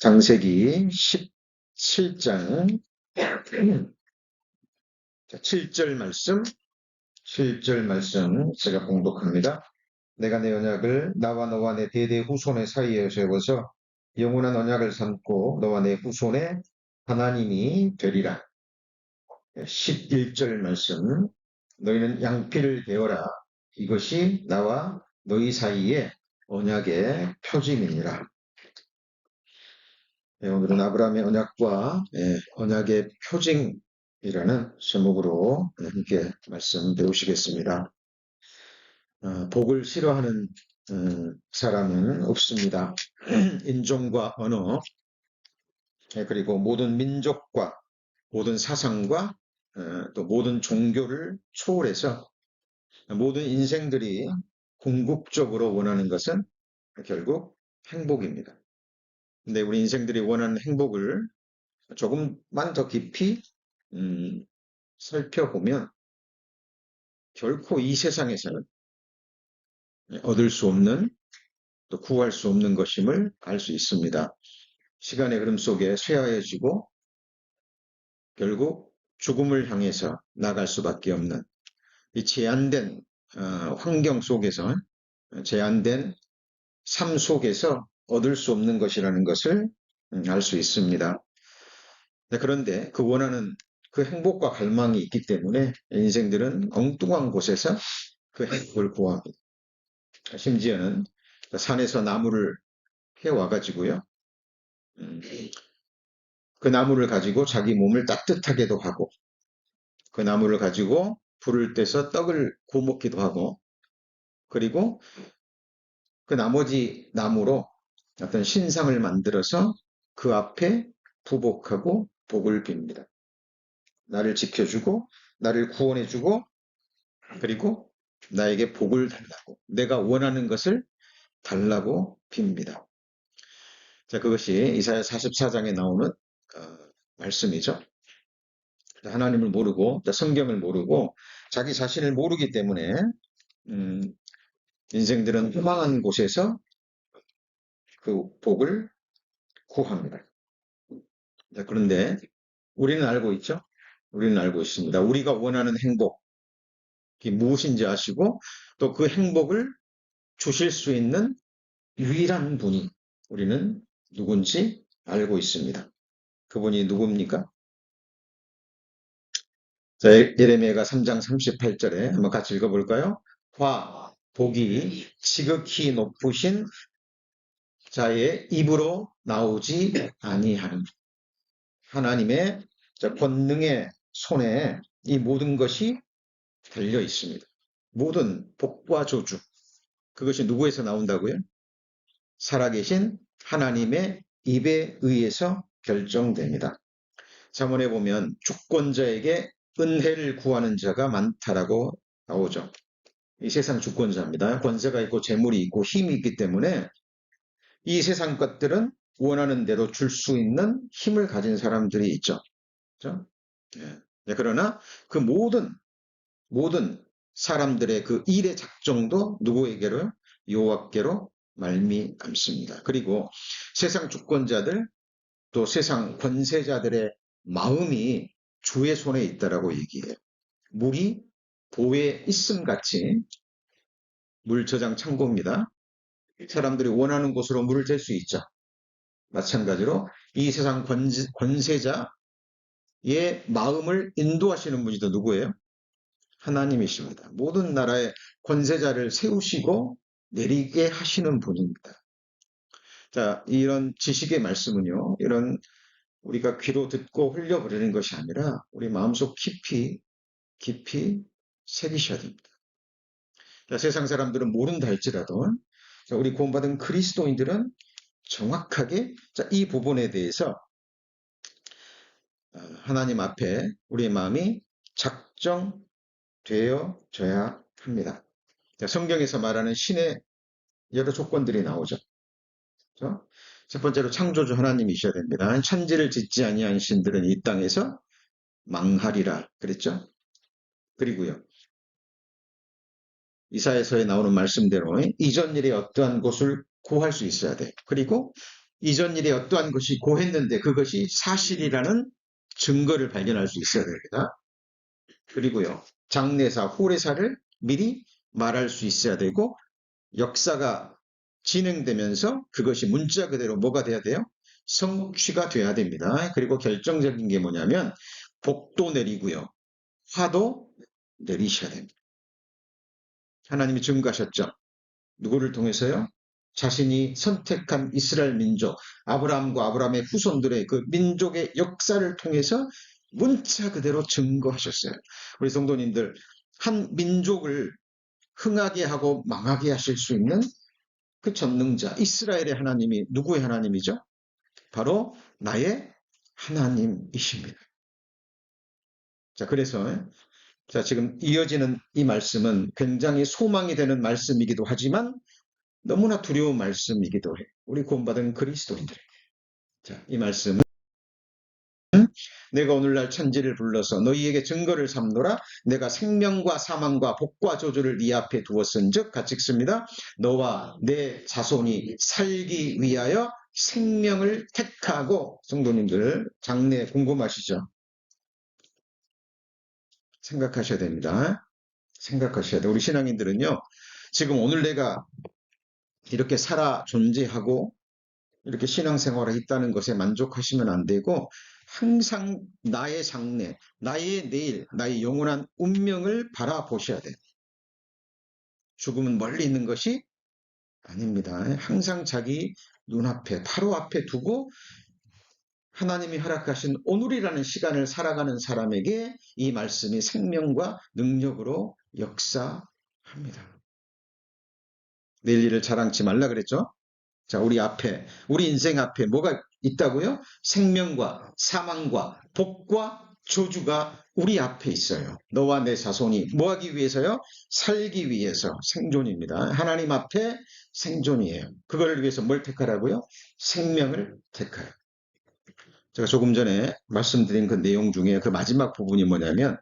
창세기 17장 7절 말씀 제가 봉독합니다. 내가 내 언약을 나와 너와 내 대대 후손의 사이에 세워서 영원한 언약을 삼고 너와 내 후손의 하나님이 되리라. 11절 말씀 너희는 양피를 베어라. 이것이 나와 너희 사이의 언약의 표징이니라. 오늘은 아브라함의 언약과 언약의 표징이라는 제목으로 함께 말씀 배우시겠습니다. 복을 싫어하는 사람은 없습니다. 인종과 언어 그리고 모든 민족과 모든 사상과 또 모든 종교를 초월해서 모든 인생들이 궁극적으로 원하는 것은 결국 행복입니다. 근데 우리 인생들이 원하는 행복을 조금만 더 깊이 살펴보면 결코 이 세상에서는 얻을 수 없는 또 구할 수 없는 것임을 알 수 있습니다. 시간의 흐름 속에 쇠하여지고 결국 죽음을 향해서 나갈 수밖에 없는 이 제한된 환경 속에서 제한된 삶 속에서 얻을 수 없는 것이라는 것을 알 수 있습니다. 그런데 그 원하는 그 행복과 갈망이 있기 때문에 인생들은 엉뚱한 곳에서 그 행복을 구합니다. 심지어는 산에서 나무를 해와가지고요. 그 나무를 가지고 자기 몸을 따뜻하게도 하고 그 나무를 가지고 불을 떼서 떡을 구워 먹기도 하고 그리고 그 나머지 나무로 어떤 신상을 만들어서 그 앞에 부복하고 복을 빕니다. 나를 지켜주고 나를 구원해주고 그리고 나에게 복을 달라고 내가 원하는 것을 달라고 빕니다. 자, 그것이 이사야 44장에 나오는 말씀이죠. 하나님을 모르고 성경을 모르고 자기 자신을 모르기 때문에 인생들은 허망한 곳에서 그 복을 구합니다. 자, 그런데 우리는 알고 있죠? 우리는 알고 있습니다. 우리가 원하는 행복이 무엇인지 아시고 또 그 행복을 주실 수 있는 유일한 분이 우리는 누군지 알고 있습니다. 그분이 누굽니까? 자, 예레미야가 3장 38절에 한번 같이 읽어볼까요? 복이 지극히 높으신 자의 입으로 나오지 아니하는 하나님의 권능의 손에 이 모든 것이 달려 있습니다. 모든 복과 저주 그것이 누구에서 나온다고요? 살아계신 하나님의 입에 의해서 결정됩니다. 잠언에 보면 주권자에게 은혜를 구하는 자가 많다라고 나오죠. 이 세상 주권자입니다. 권세가 있고 재물이 있고 힘이 있기 때문에 이 세상 것들은 원하는 대로 줄 수 있는 힘을 가진 사람들이 있죠. 그렇죠? 그러나 그 모든 사람들의 그 일의 작정도 누구에게로? 여호와께로 말미암습니다. 그리고 세상 주권자들 또 세상 권세자들의 마음이 주의 손에 있다라고 얘기해요. 물이 보에 있음 같이 물 저장 창고입니다. 사람들이 원하는 곳으로 물을 댈 수 있죠. 마찬가지로 이 세상 권세자의 마음을 인도하시는 분이 또 누구예요? 하나님이십니다. 모든 나라의 권세자를 세우시고 내리게 하시는 분입니다. 자, 이런 지식의 말씀은요, 이런 우리가 귀로 듣고 흘려버리는 것이 아니라 우리 마음속 깊이 새기셔야 됩니다. 자, 세상 사람들은 모른다 할지라도 자, 우리 구원받은 그리스도인들은 정확하게 자, 이 부분에 대해서 하나님 앞에 우리의 마음이 작정되어져야 합니다. 자, 성경에서 말하는 신의 여러 조건들이 나오죠. 그렇죠? 첫 번째로 창조주 하나님이셔야 됩니다. 천지를 짓지 아니한 신들은 이 땅에서 망하리라 그랬죠. 그리고요. 이사야서에 나오는 말씀대로 이전 일에 어떠한 곳을 구할 수 있어야 돼. 그리고 이전 일에 어떠한 것이 고했는데 그것이 사실이라는 증거를 발견할 수 있어야 됩니다. 그리고요, 장래사, 후래사를 미리 말할 수 있어야 되고, 역사가 진행되면서 그것이 문자 그대로 뭐가 돼야 돼요? 성취가 돼야 됩니다. 그리고 결정적인 게 뭐냐면 복도 내리고요, 화도 내리셔야 됩니다. 하나님이 증거하셨죠. 누구를 통해서요? 자신이 선택한 이스라엘 민족, 아브라함과 아브라함의 후손들의 그 민족의 역사를 통해서 문자 그대로 증거하셨어요. 우리 성도님들, 한 민족을 흥하게 하고 망하게 하실 수 있는 그 전능자, 이스라엘의 하나님이 누구의 하나님이죠? 바로 나의 하나님이십니다. 자, 그래서 자, 지금 이어지는 이 말씀은 굉장히 소망이 되는 말씀이기도 하지만 너무나 두려운 말씀이기도 해요. 우리 구원받은 그리스도인들에게. 자, 이 말씀은 내가 오늘날 천지를 불러서 너희에게 증거를 삼노라. 내가 생명과 사망과 복과 저주를 네 앞에 두었은즉, 같이 읽습니다. 너와 내 자손이 살기 위하여 생명을 택하고. 성도님들, 장래 궁금하시죠? 생각하셔야 됩니다. 생각하셔야 돼요. 우리 신앙인들은요, 지금 오늘 내가 이렇게 살아 존재하고 이렇게 신앙생활을 했다는 것에 만족하시면 안 되고, 항상 나의 장래, 나의 내일, 나의 영원한 운명을 바라보셔야 돼요. 죽음은 멀리 있는 것이 아닙니다. 항상 자기 눈앞에, 바로 앞에 두고 하나님이 허락하신 오늘이라는 시간을 살아가는 사람에게 이 말씀이 생명과 능력으로 역사합니다. 내일 일을 자랑치 말라 그랬죠? 자, 우리 앞에, 우리 인생 앞에 뭐가 있다고요? 생명과 사망과 복과 저주가 우리 앞에 있어요. 너와 내 자손이 뭐 하기 위해서요? 살기 위해서. 생존입니다. 하나님 앞에 생존이에요. 그걸 위해서 뭘 택하라고요? 생명을 택하라. 제가 조금 전에 말씀드린 그 내용 중에 그 마지막 부분이 뭐냐면,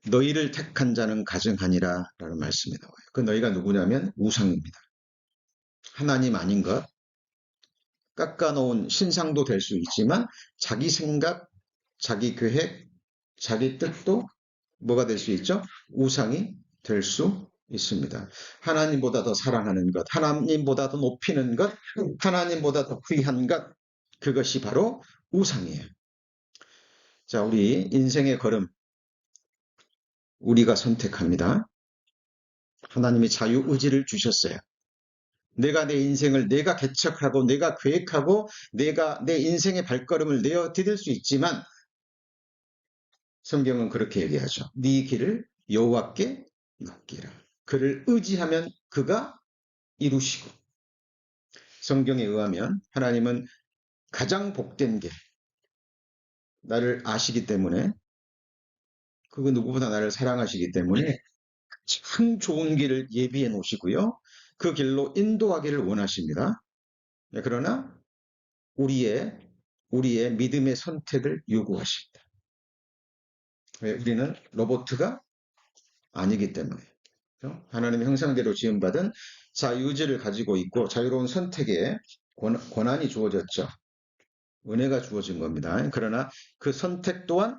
너희를 택한 자는 가증하니라 라는 말씀이 나와요. 그 너희가 누구냐면 우상입니다. 하나님 아닌 것, 깎아놓은 신상도 될 수 있지만 자기 생각, 자기 계획, 자기 뜻도 뭐가 될 수 있죠? 우상이 될 수 있습니다. 하나님보다 더 사랑하는 것, 하나님보다 더 높이는 것, 하나님보다 더 귀한 것, 그것이 바로 우상이에요. 자, 우리 인생의 걸음, 우리가 선택합니다. 하나님이 자유의지를 주셨어요. 내가 내 인생을 내가 개척하고 내가 계획하고 내가 내 인생의 발걸음을 내어 디딜 수 있지만, 성경은 그렇게 얘기하죠. 네 길을 여호와께 맡기라. 그를 의지하면 그가 이루시고. 성경에 의하면 하나님은 가장 복된 길, 나를 아시기 때문에, 그거 누구보다 나를 사랑하시기 때문에 참 좋은 길을 예비해 놓으시고요. 그 길로 인도하기를 원하십니다. 그러나 우리의 믿음의 선택을 요구하십니다. 왜? 우리는 로봇가 아니기 때문에. 하나님의 형상대로 지음받은 자유의지를 가지고 있고 자유로운 선택에 권한이 주어졌죠. 은혜가 주어진 겁니다. 그러나 그 선택 또한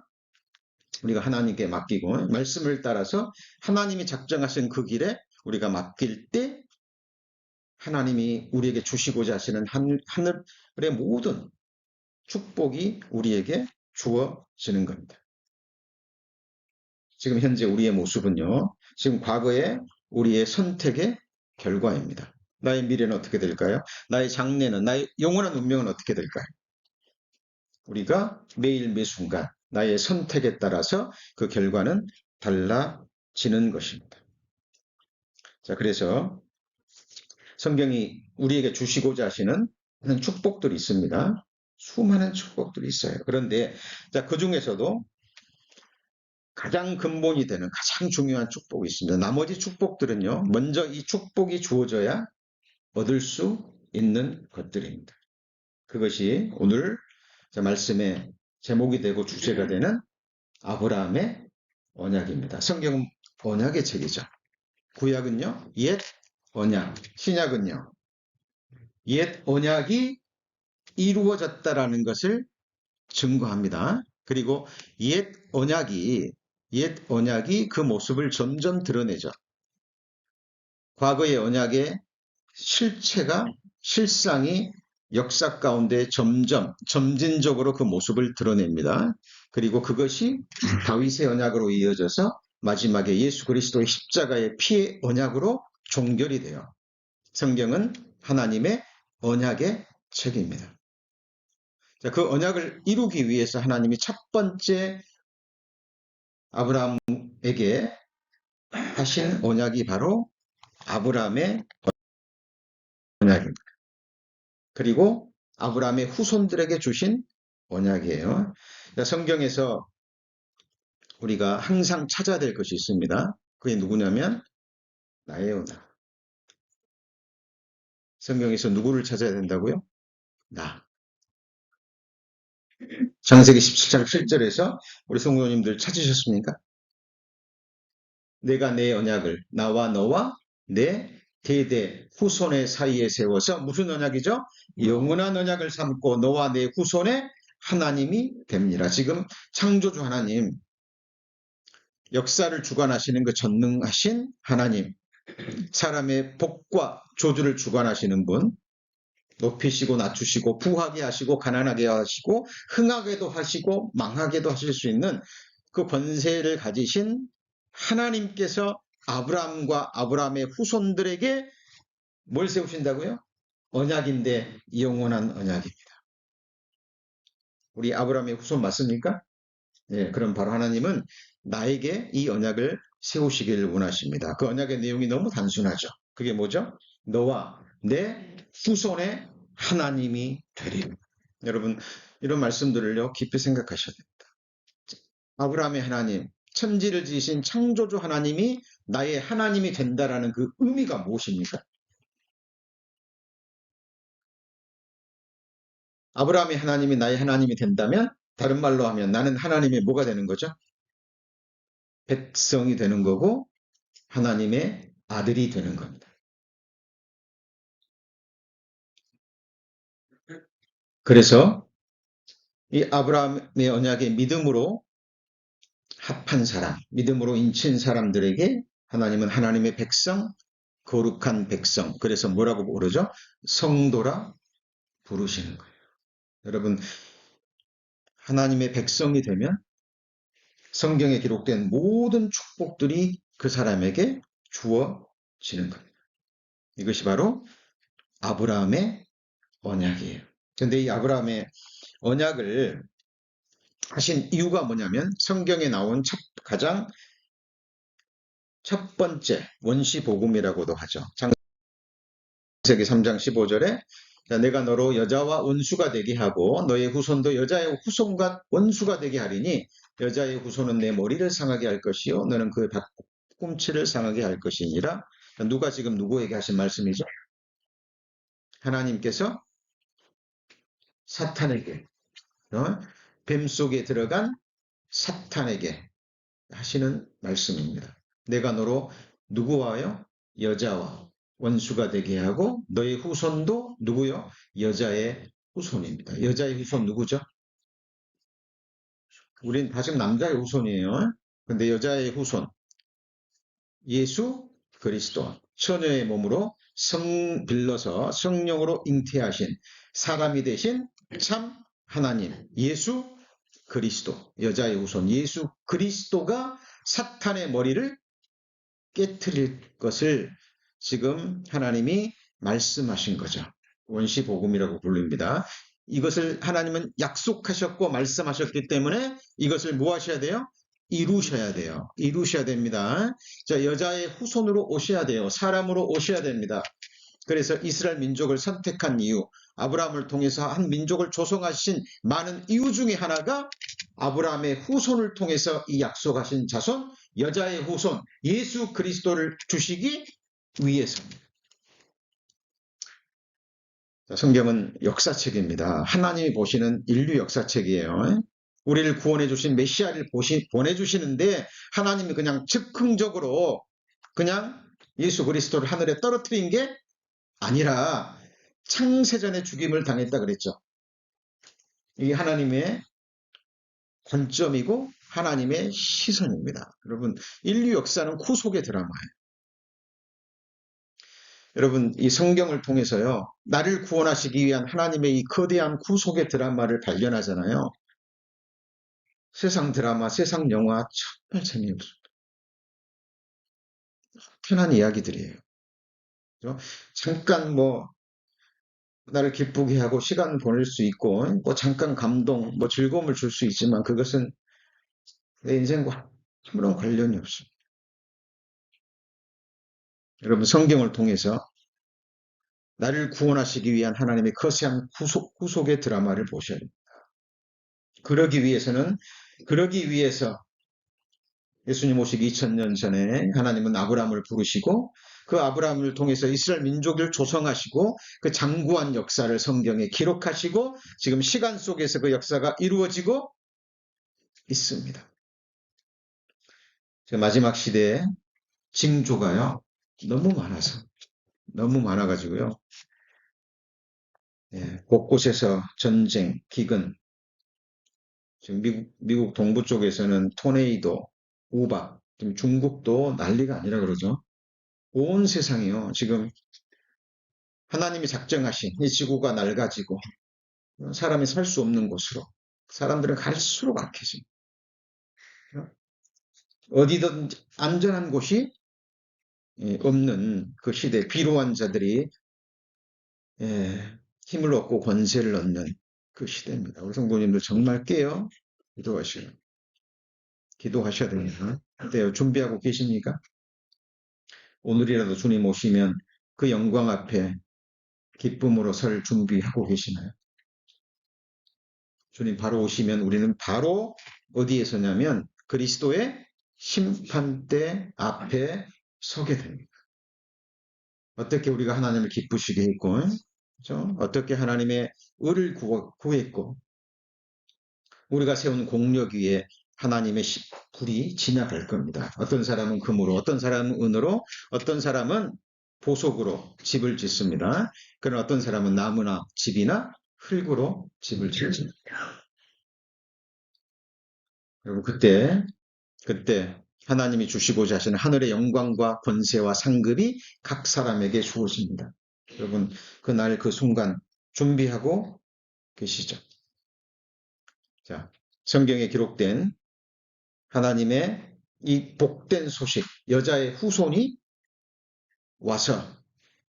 우리가 하나님께 맡기고 말씀을 따라서 하나님이 작정하신 그 길에 우리가 맡길 때 하나님이 우리에게 주시고자 하시는 하늘의 모든 축복이 우리에게 주어지는 겁니다. 지금 현재 우리의 모습은요, 지금 과거의 우리의 선택의 결과입니다. 나의 미래는 어떻게 될까요? 나의 장래는, 나의 영원한 운명은 어떻게 될까요? 우리가 매일 매순간 나의 선택에 따라서 그 결과는 달라지는 것입니다. 자, 그래서 성경이 우리에게 주시고자 하시는 축복들이 있습니다. 수많은 축복들이 있어요. 그런데 자, 그 중에서도 가장 근본이 되는 가장 중요한 축복이 있습니다. 나머지 축복들은요, 먼저 이 축복이 주어져야 얻을 수 있는 것들입니다. 그것이 오늘 말씀의 제목이 되고 주제가 되는 아브라함의 언약입니다. 성경은 언약의 책이죠. 구약은요, 옛 언약, 신약은요, 옛 언약이 이루어졌다라는 것을 증거합니다. 그리고 옛 언약이 그 모습을 점점 드러내죠. 과거의 언약의 실상이 역사 가운데 점진적으로 그 모습을 드러냅니다. 그리고 그것이 다윗의 언약으로 이어져서 마지막에 예수 그리스도의 십자가의 피의 언약으로 종결이 돼요. 성경은 하나님의 언약의 책입니다. 자, 그 언약을 이루기 위해서 하나님이 첫 번째 아브라함에게 하신 언약이 바로 아브라함의 언약입니다. 그리고 아브라함의 후손들에게 주신 언약이에요. 성경에서 우리가 항상 찾아야 될 것이 있습니다. 그게 누구냐면 나의 언약. 성경에서 누구를 찾아야 된다고요? 나. 창세기 17장 7절에서 우리 성도님들 찾으셨습니까? 내가 내 언약을 나와 너와 내 대대 후손의 사이에 세워서 무슨 언약이죠? 영원한 언약을 삼고 너와 내 후손의 하나님이 됩니다. 지금 창조주 하나님, 역사를 주관하시는 그 전능하신 하나님, 사람의 복과 조주를 주관하시는 분, 높이시고 낮추시고 부하게 하시고 가난하게 하시고 흥하게도 하시고 망하게도 하실 수 있는 그 권세를 가지신 하나님께서 아브라함과 아브라함의 후손들에게 뭘 세우신다고요? 언약인데 영원한 언약입니다. 우리 아브라함의 후손 맞습니까? 네, 그럼 바로 하나님은 나에게 이 언약을 세우시기를 원하십니다. 그 언약의 내용이 너무 단순하죠. 그게 뭐죠? 너와 내 후손의 하나님이 되리라. 여러분, 이런 말씀들을요, 깊이 생각하셔야 됩니다. 아브라함의 하나님, 천지를 지으신 창조주 하나님이 나의 하나님이 된다라는 그 의미가 무엇입니까? 아브라함의 하나님이 나의 하나님이 된다면, 다른 말로 하면 나는 하나님의 뭐가 되는 거죠? 백성이 되는 거고, 하나님의 아들이 되는 겁니다. 그래서 이 아브라함의 언약의 믿음으로 합한 사람, 믿음으로 인친 사람들에게 하나님은 하나님의 백성, 거룩한 백성, 그래서 뭐라고 부르죠? 성도라 부르시는 거예요. 여러분, 하나님의 백성이 되면 성경에 기록된 모든 축복들이 그 사람에게 주어지는 겁니다. 이것이 바로 아브라함의 언약이에요. 그런데 이 아브라함의 언약을 하신 이유가 뭐냐면 성경에 나온 가장 첫 번째 원시복음이라고도 하죠. 창세기 3장 15절에 내가 너로 여자와 원수가 되게 하고 너의 후손도 여자의 후손과 원수가 되게 하리니 여자의 후손은 내 머리를 상하게 할 것이요 너는 그의 발꿈치를 상하게 할 것이니라. 누가 지금 누구에게 하신 말씀이죠? 하나님께서 사탄에게 뱀 속에 들어간 사탄에게 하시는 말씀입니다. 내가 너로 누구와요? 여자와 원수가 되게 하고 너의 후손도 누구요? 여자의 후손입니다. 여자의 후손 누구죠? 우린 다 지금 남자의 후손이에요. 근데 여자의 후손 예수 그리스도 처녀의 몸으로 성 빌러서 성령으로 잉태하신 사람이 되신 참 하나님 예수 그리스도 여자의 후손 예수 그리스도가 사탄의 머리를 깨트릴 것을 지금 하나님이 말씀하신 거죠. 원시복음이라고 부릅니다. 이것을 하나님은 약속하셨고 말씀하셨기 때문에 이것을 뭐 하셔야 돼요? 이루셔야 돼요. 이루셔야 됩니다. 자, 여자의 후손으로 오셔야 돼요. 사람으로 오셔야 됩니다. 그래서 이스라엘 민족을 선택한 이유, 아브라함을 통해서 한 민족을 조성하신 많은 이유 중에 하나가 아브라함의 후손을 통해서 이 약속하신 자손, 여자의 후손, 예수 그리스도를 주시기 위해서입니다. 성경은 역사책입니다. 하나님이 보시는 인류 역사책이에요. 우리를 구원해 주신 메시아를 보내주시는데 하나님이 그냥 즉흥적으로 그냥 예수 그리스도를 하늘에 떨어뜨린 게 아니라 창세전에 죽임을 당했다 그랬죠. 이게 하나님의 관점이고 하나님의 시선입니다. 여러분, 인류 역사는 구속의 드라마예요. 여러분, 이 성경을 통해서요, 나를 구원하시기 위한 하나님의 이 거대한 구속의 드라마를 발견하잖아요. 세상 드라마, 세상 영화 정말 재미없습니다. 편한 이야기들이에요. 그렇죠? 잠깐 나를 기쁘게 하고 시간 보낼 수 있고 잠깐 감동, 즐거움을 줄 수 있지만 그것은 내 인생과 아무런 관련이 없습니다. 여러분, 성경을 통해서 나를 구원하시기 위한 하나님의 거대한 구속의 드라마를 보셔야 됩니다. 그러기 위해서 예수님 오시기 2000년 전에 하나님은 아브라함을 부르시고 그 아브라함을 통해서 이스라엘 민족을 조성하시고 그 장구한 역사를 성경에 기록하시고 지금 시간 속에서 그 역사가 이루어지고 있습니다. 마지막 시대에 징조가요, 너무 많아가지고요. 곳곳에서 전쟁, 기근, 지금 미국 동부 쪽에서는 토네이도, 우박, 지금 중국도 난리가 아니라 그러죠. 온 세상이요, 지금 하나님이 작정하신 이 지구가 낡아지고 사람이 살 수 없는 곳으로 사람들은 갈수록 악해집니다. 어디든 안전한 곳이 없는 그 시대, 비로한 자들이 힘을 얻고 권세를 얻는 그 시대입니다. 우리 성도님들 정말 깨어 기도하셔야 됩니다. 어때요? 준비하고 계십니까? 오늘이라도 주님 오시면 그 영광 앞에 기쁨으로 설 준비하고 계시나요? 주님 바로 오시면 우리는 바로 어디에 서냐면 그리스도의 심판대 앞에 서게 됩니다. 어떻게 우리가 하나님을 기쁘시게 했고, 그렇죠? 어떻게 하나님의 의를 구했고, 우리가 세운 공력 위에 하나님의 불이 진압할 겁니다. 어떤 사람은 금으로, 어떤 사람은 은으로, 어떤 사람은 보석으로 집을 짓습니다. 그러나 어떤 사람은 나무나 집이나 흙으로 집을 짓습니다. 여러분, 그때 하나님이 주시고자 하시는 하늘의 영광과 권세와 상급이 각 사람에게 주어집니다. 여러분, 그날 그 순간 준비하고 계시죠? 자, 성경에 기록된 하나님의 이 복된 소식, 여자의 후손이 와서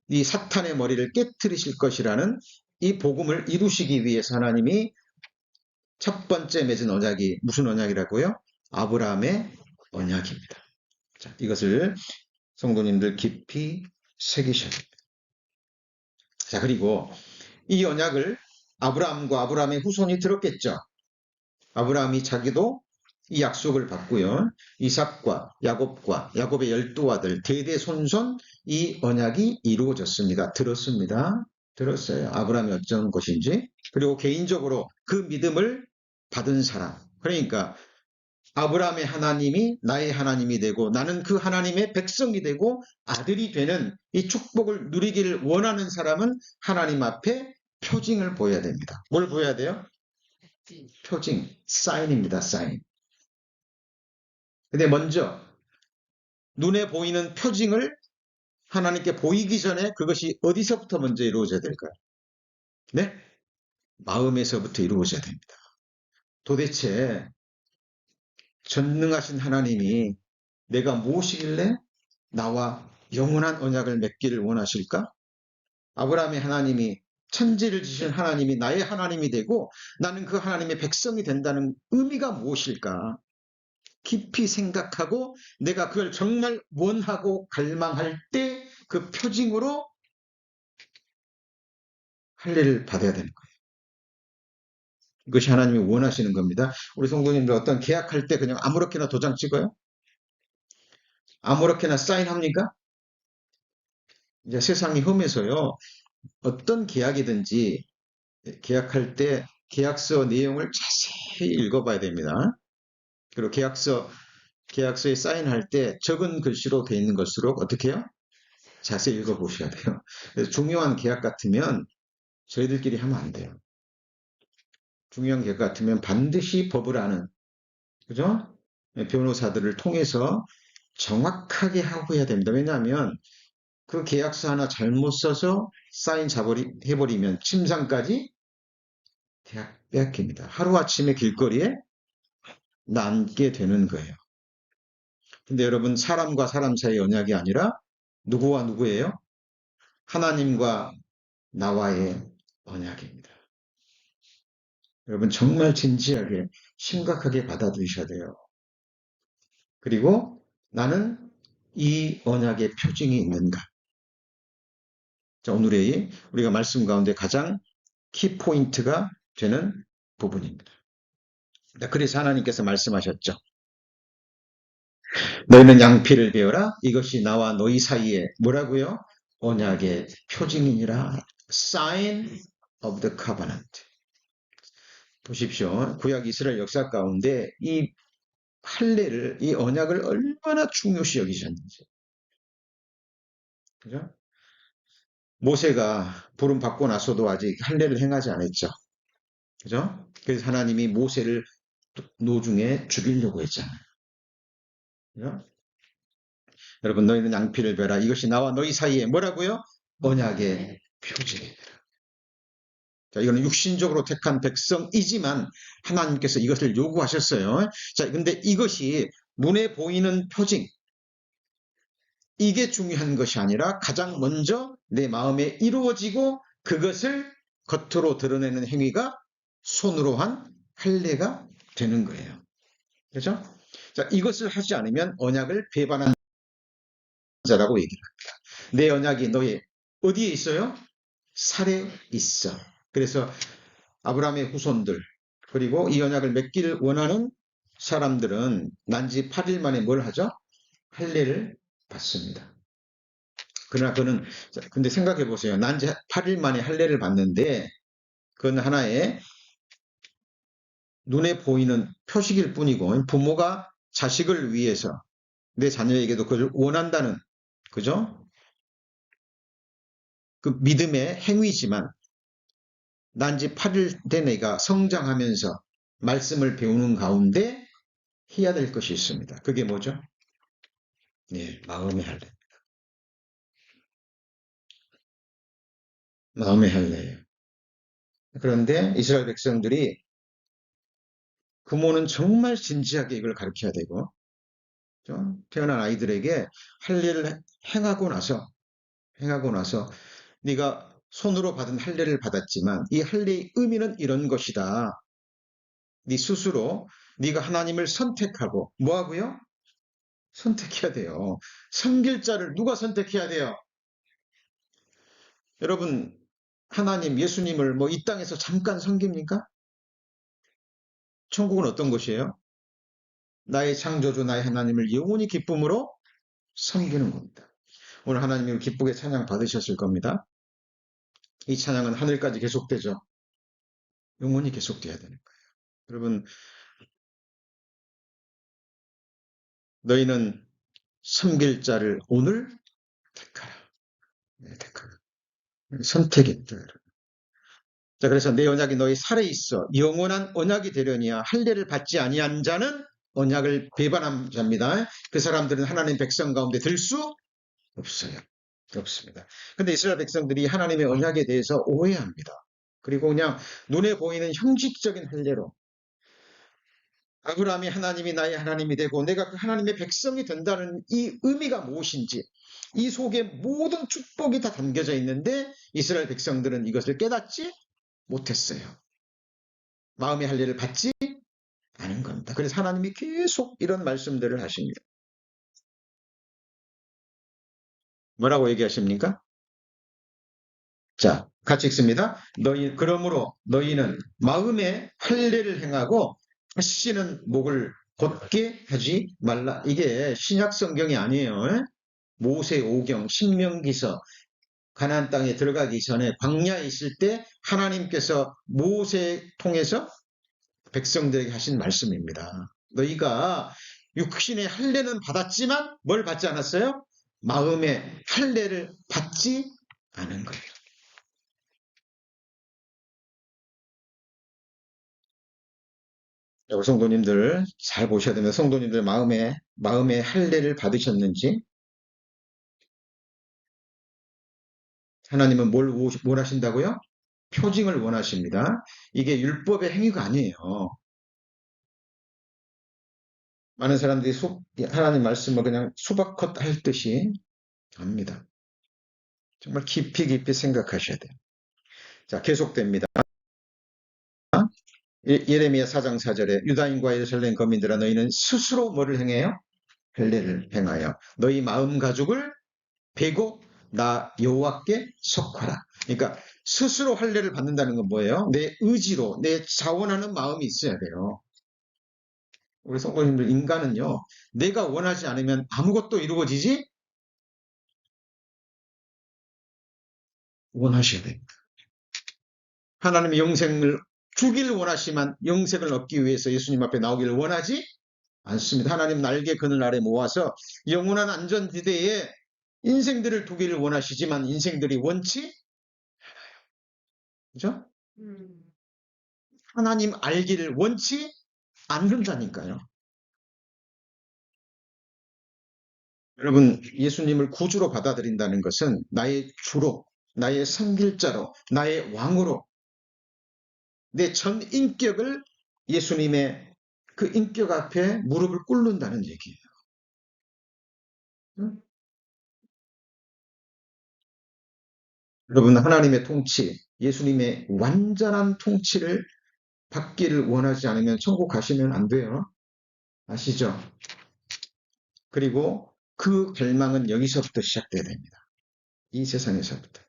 이 사탄의 머리를 깨뜨리실 것이라는 이 복음을 이루시기 위해서 하나님이 첫 번째 맺은 언약이 무슨 언약이라고요? 아브라함의 언약입니다. 자, 이것을 성도님들 깊이 새기셔야 됩니다. 자, 그리고 이 언약을 아브라함과 아브라함의 후손이 들었겠죠. 아브라함이 자기도 이 약속을 받고요. 이삭과 야곱의 12아들 대대손손 이 언약이 이루어졌습니다. 들었어요. 아브라함이 어떤 것인지. 그리고 개인적으로 그 믿음을 받은 사람. 그러니까 아브라함의 하나님이 나의 하나님이 되고 나는 그 하나님의 백성이 되고 아들이 되는 이 축복을 누리기를 원하는 사람은 하나님 앞에 표징을 보여야 됩니다. 뭘 보여야 돼요? 표징, 사인입니다. 사인. 근데 먼저 눈에 보이는 표징을 하나님께 보이기 전에 그것이 어디서부터 먼저 이루어져야 될까요? 네? 마음에서부터 이루어져야 됩니다. 도대체 전능하신 하나님이 내가 무엇이길래 나와 영원한 언약을 맺기를 원하실까? 아브라함의 하나님이 천지를 지신 하나님이 나의 하나님이 되고 나는 그 하나님의 백성이 된다는 의미가 무엇일까? 깊이 생각하고 내가 그걸 정말 원하고 갈망할 때 그 표징으로 할례를 받아야 되는 거예요. 이것이 하나님이 원하시는 겁니다. 우리 성도님들 어떤 계약할 때 그냥 아무렇게나 도장 찍어요? 아무렇게나 사인합니까? 이제 세상이 험해서요. 어떤 계약이든지 계약할 때 계약서 내용을 자세히 읽어봐야 됩니다. 그리고 계약서에 사인할 때 적은 글씨로 돼 있는 것일수록 어떻게 해요? 자세히 읽어보셔야 돼요. 그래서 중요한 계약 같으면 저희들끼리 하면 안 돼요. 중요한 계약 같으면 반드시 법을 아는, 그죠? 변호사들을 통해서 정확하게 하고 해야 됩니다. 왜냐하면 그 계약서 하나 잘못 써서 사인 해버리면 침상까지 대학 빼앗깁니다. 하루아침에 길거리에 남게 되는 거예요. 근데 여러분, 사람과 사람 사이의 언약이 아니라 누구와 누구예요? 하나님과 나와의 언약입니다. 여러분, 정말 진지하게 심각하게 받아들이셔야 돼요. 그리고 나는 이 언약의 표징이 있는가? 자, 오늘의 우리가 말씀 가운데 가장 키포인트가 되는 부분입니다. 그래서 하나님께서 말씀하셨죠. 너희는 양피를 베어라. 이것이 나와 너희 사이에 뭐라고요? 언약의 표징이니라. Sign of the covenant. 보십시오. 구약 이스라엘 역사 가운데 이 할례를, 이 언약을 얼마나 중요시 여기셨는지. 그죠? 모세가 부름 받고 나서도 아직 할례를 행하지 않았죠. 그죠? 그래서 하나님이 모세를 노중에 죽이려고 했잖아요. 그죠? 여러분, 너희는 양피를 베라. 이것이 나와 너희 사이에 뭐라고요? 언약의 표징이다. 자, 이거는 육신적으로 택한 백성이지만 하나님께서 이것을 요구하셨어요. 자, 근데 이것이 눈에 보이는 표징, 이게 중요한 것이 아니라 가장 먼저 내 마음에 이루어지고 그것을 겉으로 드러내는 행위가 손으로 한 할례가 되는 거예요. 그렇죠? 자, 이것을 하지 않으면 언약을 배반한 자라고 얘기를 합니다. 내 언약이 너의 어디에 있어요? 살에 있어. 그래서 아브라함의 후손들, 그리고 이 언약을 맺기를 원하는 사람들은 난지 8일 만에 뭘 하죠? 할례를 받습니다. 그러나 그는, 근데 생각해 보세요. 난지 8일 만에 할례를 받는데 그건 하나의 눈에 보이는 표식일 뿐이고, 부모가 자식을 위해서 내 자녀에게도 그걸 원한다는, 그죠? 그 믿음의 행위지만 난지 8일 된 애가 성장하면서 말씀을 배우는 가운데 해야 될 것이 있습니다. 그게 뭐죠? 네, 마음의 할례. 마음의 할례예요. 그런데 이스라엘 백성들이, 부모는 정말 진지하게 이걸 가르쳐야 되고, 태어난 아이들에게 할례를 행하고 나서 네가 손으로 받은 할례를 받았지만 이 할례의 의미는 이런 것이다. 네 스스로 네가 하나님을 선택하고 뭐하고요? 선택해야 돼요. 섬길 자를 누가 선택해야 돼요? 여러분, 하나님, 예수님을 뭐 이 땅에서 잠깐 섬깁니까? 천국은 어떤 곳이에요? 나의 창조주, 나의 하나님을 영원히 기쁨으로 섬기는 겁니다. 오늘 하나님이 기쁘게 찬양 받으셨을 겁니다. 이 찬양은 하늘까지 계속되죠. 영원히 계속돼야 되는 거예요. 여러분, 너희는 섬길 자를 오늘 택하라. 네, 택하라. 선택입니다. 자, 그래서 내 언약이 너희 살에 있어 영원한 언약이 되려니와 할례를 받지 아니한 자는 언약을 배반한 자입니다. 그 사람들은 하나님 백성 가운데 들 수 없어요. 없습니다. 근데 이스라엘 백성들이 하나님의 언약에 대해서 오해합니다. 그리고 그냥 눈에 보이는 형식적인 할례로 아브라함이 하나님이 나의 하나님이 되고 내가 그 하나님의 백성이 된다는 이 의미가 무엇인지, 이 속에 모든 축복이 다 담겨져 있는데 이스라엘 백성들은 이것을 깨닫지 못했어요. 마음의 할례를 받지 않은 겁니다. 그래서 하나님이 계속 이런 말씀들을 하십니다. 뭐라고 얘기하십니까? 자, 같이 읽습니다. 그러므로 너희는 마음의 할례를 행하고 다시는 목을 곧게 하지 말라. 이게 신약 성경이 아니에요. 모세오경, 신명기서, 가나안 땅에 들어가기 전에 광야에 있을 때 하나님께서 모세 통해서 백성들에게 하신 말씀입니다. 너희가 육신의 할례는 받았지만 뭘 받지 않았어요? 마음의 할례를 받지 않은 거예요. 여러분 성도님들 잘 보셔야 됩니다. 성도님들 마음에 할례를 받으셨는지, 하나님은 뭘 하신다고요? 표징을 원하십니다. 이게 율법의 행위가 아니에요. 많은 사람들이 하나님 말씀을 그냥 수박컷 할 듯이 합니다. 정말 깊이 깊이 생각하셔야 돼요. 자, 계속됩니다. 예레미야 4장 4절에 유다인과 예루살렘 거민들아 너희는 스스로 뭐를 행해요? 할례를 행하여 너희 마음 가죽을 베고 나 여호와께 속하라. 그러니까 스스로 할례를 받는다는 건 뭐예요? 내 의지로 내 자원하는 마음이 있어야 돼요. 우리 성도님들 인간은요, 내가 원하지 않으면 아무것도 이루어지지 원하셔야 됩니다. 하나님의 영생을 주기를 원하시만 영생을 얻기 위해서 예수님 앞에 나오기를 원하지 않습니다. 하나님 날개 그늘 아래 모아서 영원한 안전지대에 인생들을 두기를 원하시지만 인생들이 원치, 그죠? 하나님 알기를 원치 않는다니까요. 여러분, 예수님을 구주로 받아들인다는 것은 나의 주로, 나의 성길자로, 나의 왕으로 내 전 인격을 예수님의 그 인격 앞에 무릎을 꿇는다는 얘기예요. 응? 여러분, 하나님의 통치, 예수님의 완전한 통치를 받기를 원하지 않으면 천국 가시면 안 돼요. 아시죠? 그리고 그 갈망은 여기서부터 시작돼야 됩니다. 이 세상에서부터.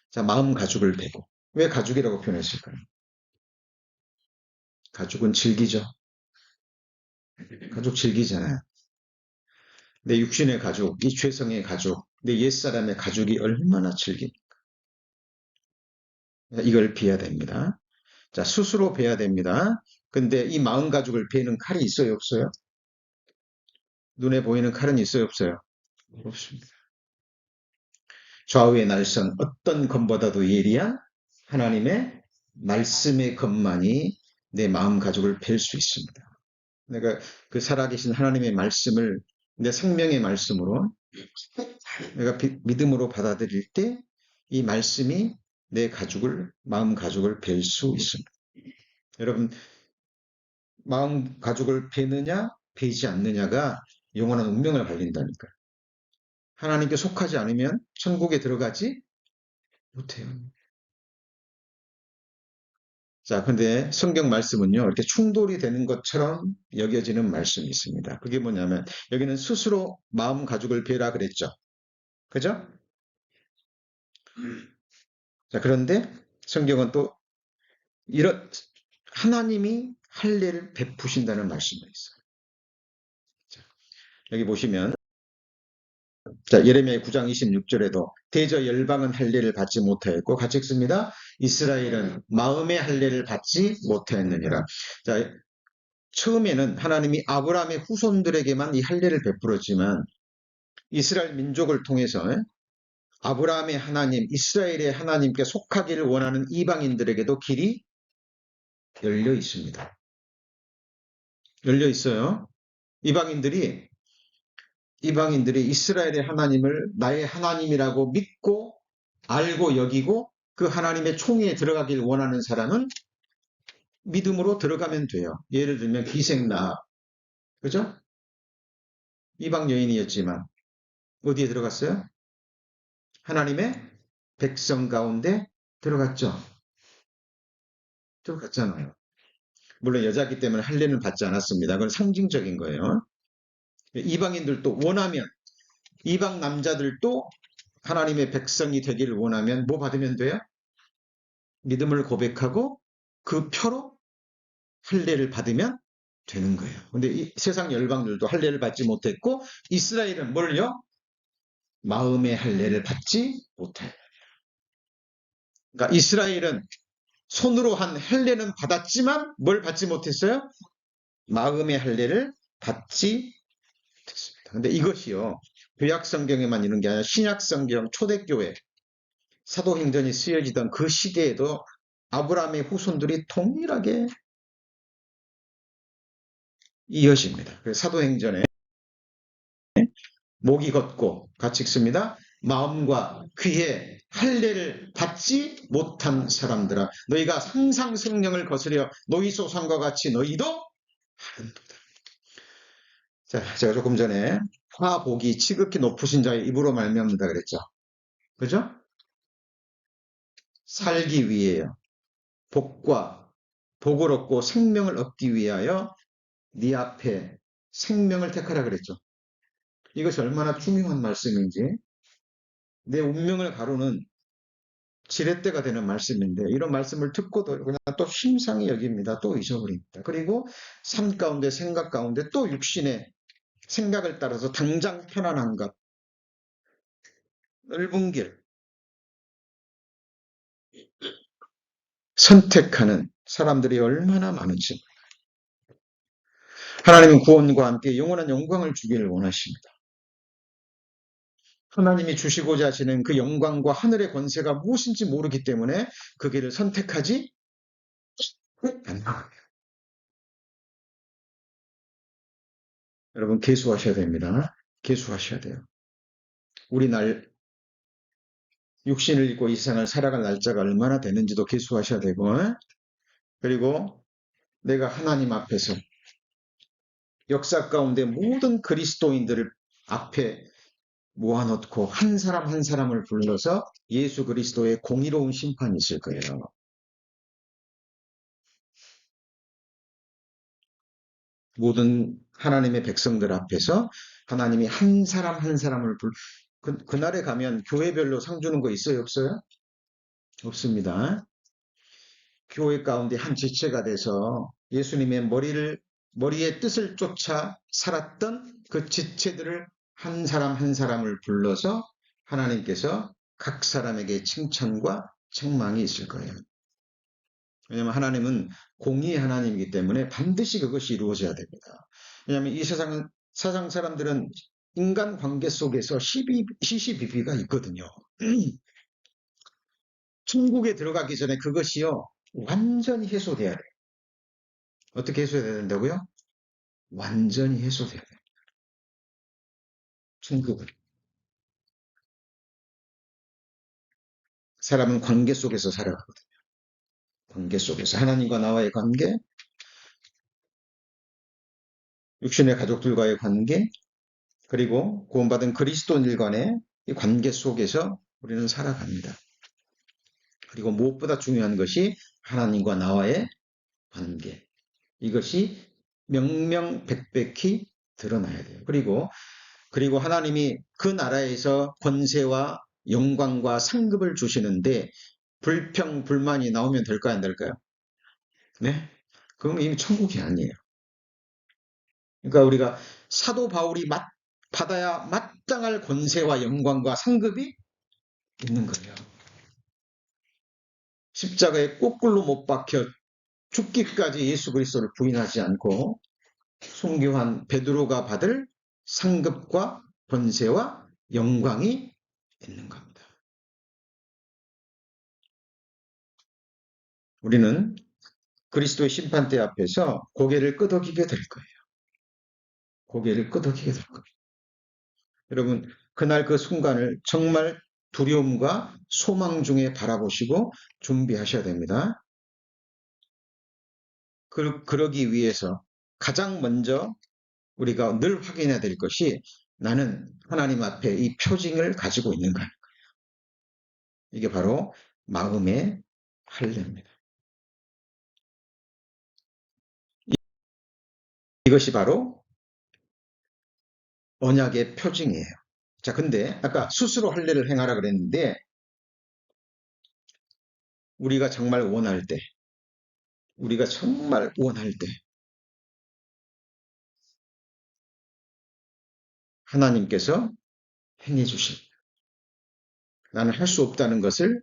자, 마음 가죽을 베고. 왜 가죽이라고 표현했을까요? 가죽은 질기죠. 가죽 질기잖아요. 내 육신의 가죽, 이 죄성의 가죽, 내 옛사람의 가죽이 얼마나 질깁니까? 이걸 베야 됩니다. 자, 스스로 베야 됩니다. 근데 이 마음 가죽을 베는 칼이 있어요, 없어요? 눈에 보이는 칼은 있어요, 없어요? 없습니다. 좌우의 날선 어떤 검보다도 예리한 하나님의 말씀의 검만이 내 마음 가죽을 벨 수 있습니다. 내가 그 살아계신 하나님의 말씀을 내 생명의 말씀으로 내가 믿음으로 받아들일 때 이 말씀이 내 가죽을, 마음 가죽을 벨 수 있습니다. 여러분, 마음 가죽을 베느냐, 베지 않느냐가 영원한 운명을 갈린다니까요. 하나님께 속하지 않으면 천국에 들어가지 못해요. 자, 근데 성경 말씀은요, 이렇게 충돌이 되는 것처럼 여겨지는 말씀이 있습니다. 그게 뭐냐면, 여기는 스스로 마음 가죽을 베라 그랬죠. 그죠? 자, 그런데 성경은 또 이런, 하나님이 할례를 베푸신다는 말씀이 있어요. 자, 여기 보시면, 자, 예레미야 9장 26절에도 대저 열방은 할례를 받지 못하였고 같이 읽습니다. 이스라엘은 마음의 할례를 받지 못하였느니라. 자, 처음에는 하나님이 아브라함의 후손들에게만 이 할례를 베풀었지만 이스라엘 민족을 통해서 아브라함의 하나님, 이스라엘의 하나님께 속하기를 원하는 이방인들에게도 길이 열려 있습니다. 열려 있어요. 이방인들이 이스라엘의 하나님을 나의 하나님이라고 믿고 알고 여기고 그 하나님의 총회에 들어가길 원하는 사람은 믿음으로 들어가면 돼요. 예를 들면 기생라합, 그죠? 이방 여인이었지만 어디에 들어갔어요? 하나님의 백성 가운데 들어갔죠. 들어갔잖아요. 물론 여자기 때문에 할례는 받지 않았습니다. 그건 상징적인 거예요. 이방인들도 원하면 이방 남자들도 하나님의 백성이 되기를 원하면 뭐 받으면 돼요? 믿음을 고백하고 그 표로 할례를 받으면 되는 거예요. 근데 이 세상 열방들도 할례를 받지 못했고 이스라엘은 뭘요? 마음의 할례를 받지 못해요. 그러니까 이스라엘은 손으로 한 할례는 받았지만 뭘 받지 못했어요? 마음의 할례를 받지 못했습니다. 근데 이것이요. 구약 성경에만 있는 게 아니라 신약 성경 초대교회 사도행전이 쓰여지던 그 시대에도 아브라함의 후손들이 동일하게 이어집니다. 사도행전에 목이 걷고 같이 읽습니다. 마음과 귀에 할례를 받지 못한 사람들아 너희가 상상 성령을 거스려 너희 소상과 같이 너희도 하는도다. 자, 제가 조금 전에 화복이 지극히 높으신 자의 입으로 말미암는다 그랬죠. 그죠? 살기 위해요. 복을 얻고 생명을 얻기 위하여 네 앞에 생명을 택하라 그랬죠. 이것이 얼마나 중요한 말씀인지 내 운명을 가르는 지렛대가 되는 말씀인데 이런 말씀을 듣고도 그냥 또 심상히 여깁니다. 또 잊어버립니다. 그리고 삶 가운데 생각 가운데 또 육신의 생각을 따라서 당장 편안한 것, 넓은 길 선택하는 사람들이 얼마나 많은지 하나님은 구원과 함께 영원한 영광을 주기를 원하십니다. 하나님이 주시고자 하시는 그 영광과 하늘의 권세가 무엇인지 모르기 때문에 그 길을 선택하지 않는다. 여러분 계수하셔야 됩니다. 계수하셔야 돼요. 우리 육신을 입고 이 세상을 살아갈 날짜가 얼마나 되는지도 계수하셔야 되고 그리고 내가 하나님 앞에서 역사 가운데 모든 그리스도인들을 앞에 모아놓고 한 사람 한 사람을 불러서 예수 그리스도의 공의로운 심판이 있을 거예요. 모든 하나님의 백성들 앞에서 하나님이 한 사람 한 사람을 그날에 가면 교회별로 상 주는 거 있어요? 없어요? 없습니다. 교회 가운데 한 지체가 돼서 예수님의 머리의 뜻을 쫓아 살았던 그 지체들을 한 사람 한 사람을 불러서 하나님께서 각 사람에게 칭찬과 책망이 있을 거예요. 왜냐하면 하나님은 공의의 하나님이기 때문에 반드시 그것이 이루어져야 됩니다. 왜냐하면 이 세상 사람들은 인간 관계 속에서 시시비비가 있거든요. 천국에 들어가기 전에 그것이요 완전히 해소돼야 돼요. 어떻게 해소돼야 된다고요? 완전히 해소돼야 돼요. 천국은. 사람은 관계 속에서 살아가거든요. 관계 속에서 하나님과 나와의 관계, 육신의 가족들과의 관계, 그리고 구원받은 그리스도인들 간의 이 관계 속에서 우리는 살아갑니다. 그리고 무엇보다 중요한 것이 하나님과 나와의 관계. 이것이 명명백백히 드러나야 돼요. 그리고 하나님이 그 나라에서 권세와 영광과 상급을 주시는데 불평, 불만이 나오면 될까요? 안 될까요? 네? 그럼 이미 천국이 아니에요. 그러니까 우리가 사도 바울이 받아야 마땅할 권세와 영광과 상급이 있는 거예요. 십자가에 거꾸로 못 박혀 죽기까지 예수 그리스도를 부인하지 않고 순교한 베드로가 받을 상급과 권세와 영광이 있는 겁니다. 우리는 그리스도의 심판대 앞에서 고개를 끄덕이게 될 거예요. 고개를 끄덕이게 될 거예요. 여러분 그날 그 순간을 정말 두려움과 소망 중에 바라보시고 준비하셔야 됩니다. 그러기 위해서 가장 먼저 우리가 늘 확인해야 될 것이 나는 하나님 앞에 이 표징을 가지고 있는가 하는 거예요. 이게 바로 마음의 할례입니다. 이것이 바로 언약의 표징이에요. 자, 근데 아까 스스로 할례를 행하라 그랬는데 우리가 정말 원할 때 하나님께서 행해 주십니다. 나는 할 수 없다는 것을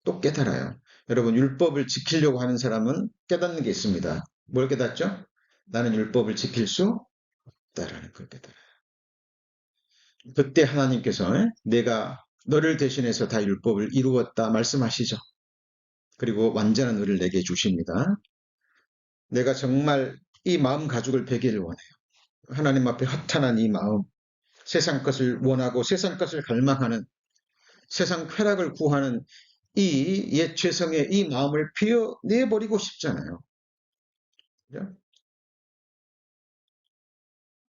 또 깨달아요. 여러분 율법을 지키려고 하는 사람은 깨닫는 게 있습니다. 뭘 깨닫죠? 나는 율법을 지킬 수 없다라는 걸 깨달아요. 그때 하나님께서 내가 너를 대신해서 다 율법을 이루었다 말씀하시죠. 그리고 완전한 의를 내게 주십니다. 내가 정말 이 마음 가죽을 베기를 원해요. 하나님 앞에 허탄한 이 마음, 세상 것을 원하고 세상 것을 갈망하는, 세상 쾌락을 구하는 이 옛 죄성의 이 마음을 비워내버리고 싶잖아요. 그죠?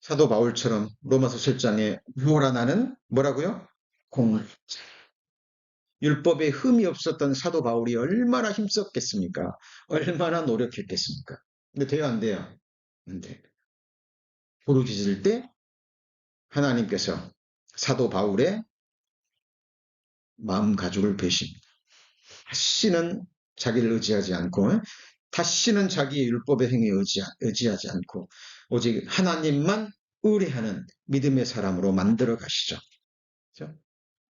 사도 바울처럼 로마서 7장에 누구라 나는 뭐라고요? 공 율법에 흠이 없었던 사도 바울이 얼마나 힘썼겠습니까? 얼마나 노력했겠습니까? 근데 돼요, 안 돼요? 안 돼. 부르짖을 때 하나님께서 사도 바울의 마음 가죽을 베십니다. 다시는 자기를 의지하지 않고, 다시는 자기의 율법의 행위에 의지하지 않고, 오직 하나님만 의뢰하는 믿음의 사람으로 만들어 가시죠. 그렇죠?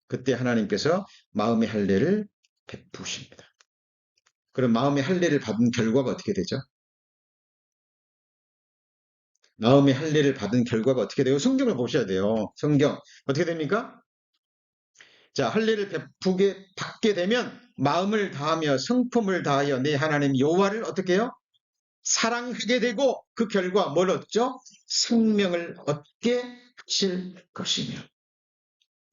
그때 하나님께서 마음의 할례를 베푸십니다. 그럼 마음의 할례를 받은 결과가 어떻게 되죠? 마음의 할례를 받은 결과가 어떻게 돼요? 성경을 보셔야 돼요. 성경 어떻게 됩니까? 자, 할례를 베푸게 받게 되면 마음을 다하며 성품을 다하여 내 하나님 여호와를 어떻게 해요? 사랑하게 되고 그 결과 뭘 얻죠? 생명을 얻게 하실 것이며.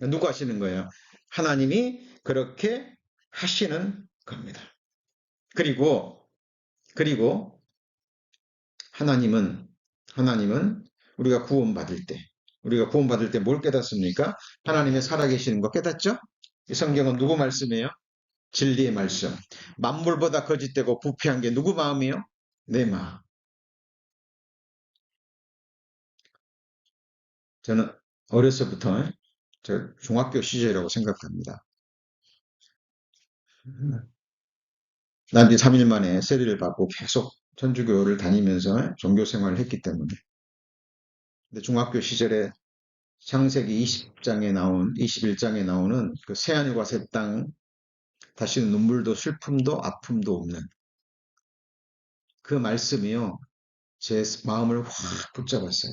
누가 하시는 거예요? 하나님이 그렇게 하시는 겁니다. 그리고 하나님은 우리가 구원받을 때 뭘 깨닫습니까? 하나님의 살아계시는 거 깨닫죠? 이 성경은 누구 말씀이에요? 진리의 말씀. 만물보다 거짓되고 부패한 게 누구 마음이에요? 내 마음. 저는 어려서부터 저 중학교 시절이라고 생각합니다. 난 이제 3일 만에 세례를 받고 계속 천주교를 다니면서 종교 생활을 했기 때문에. 근데 중학교 시절에 창세기 21장에 나오는 그 새하늘과 새 땅, 다시는 눈물도 슬픔도 아픔도 없는 그 말씀이요. 제 마음을 확 붙잡았어요.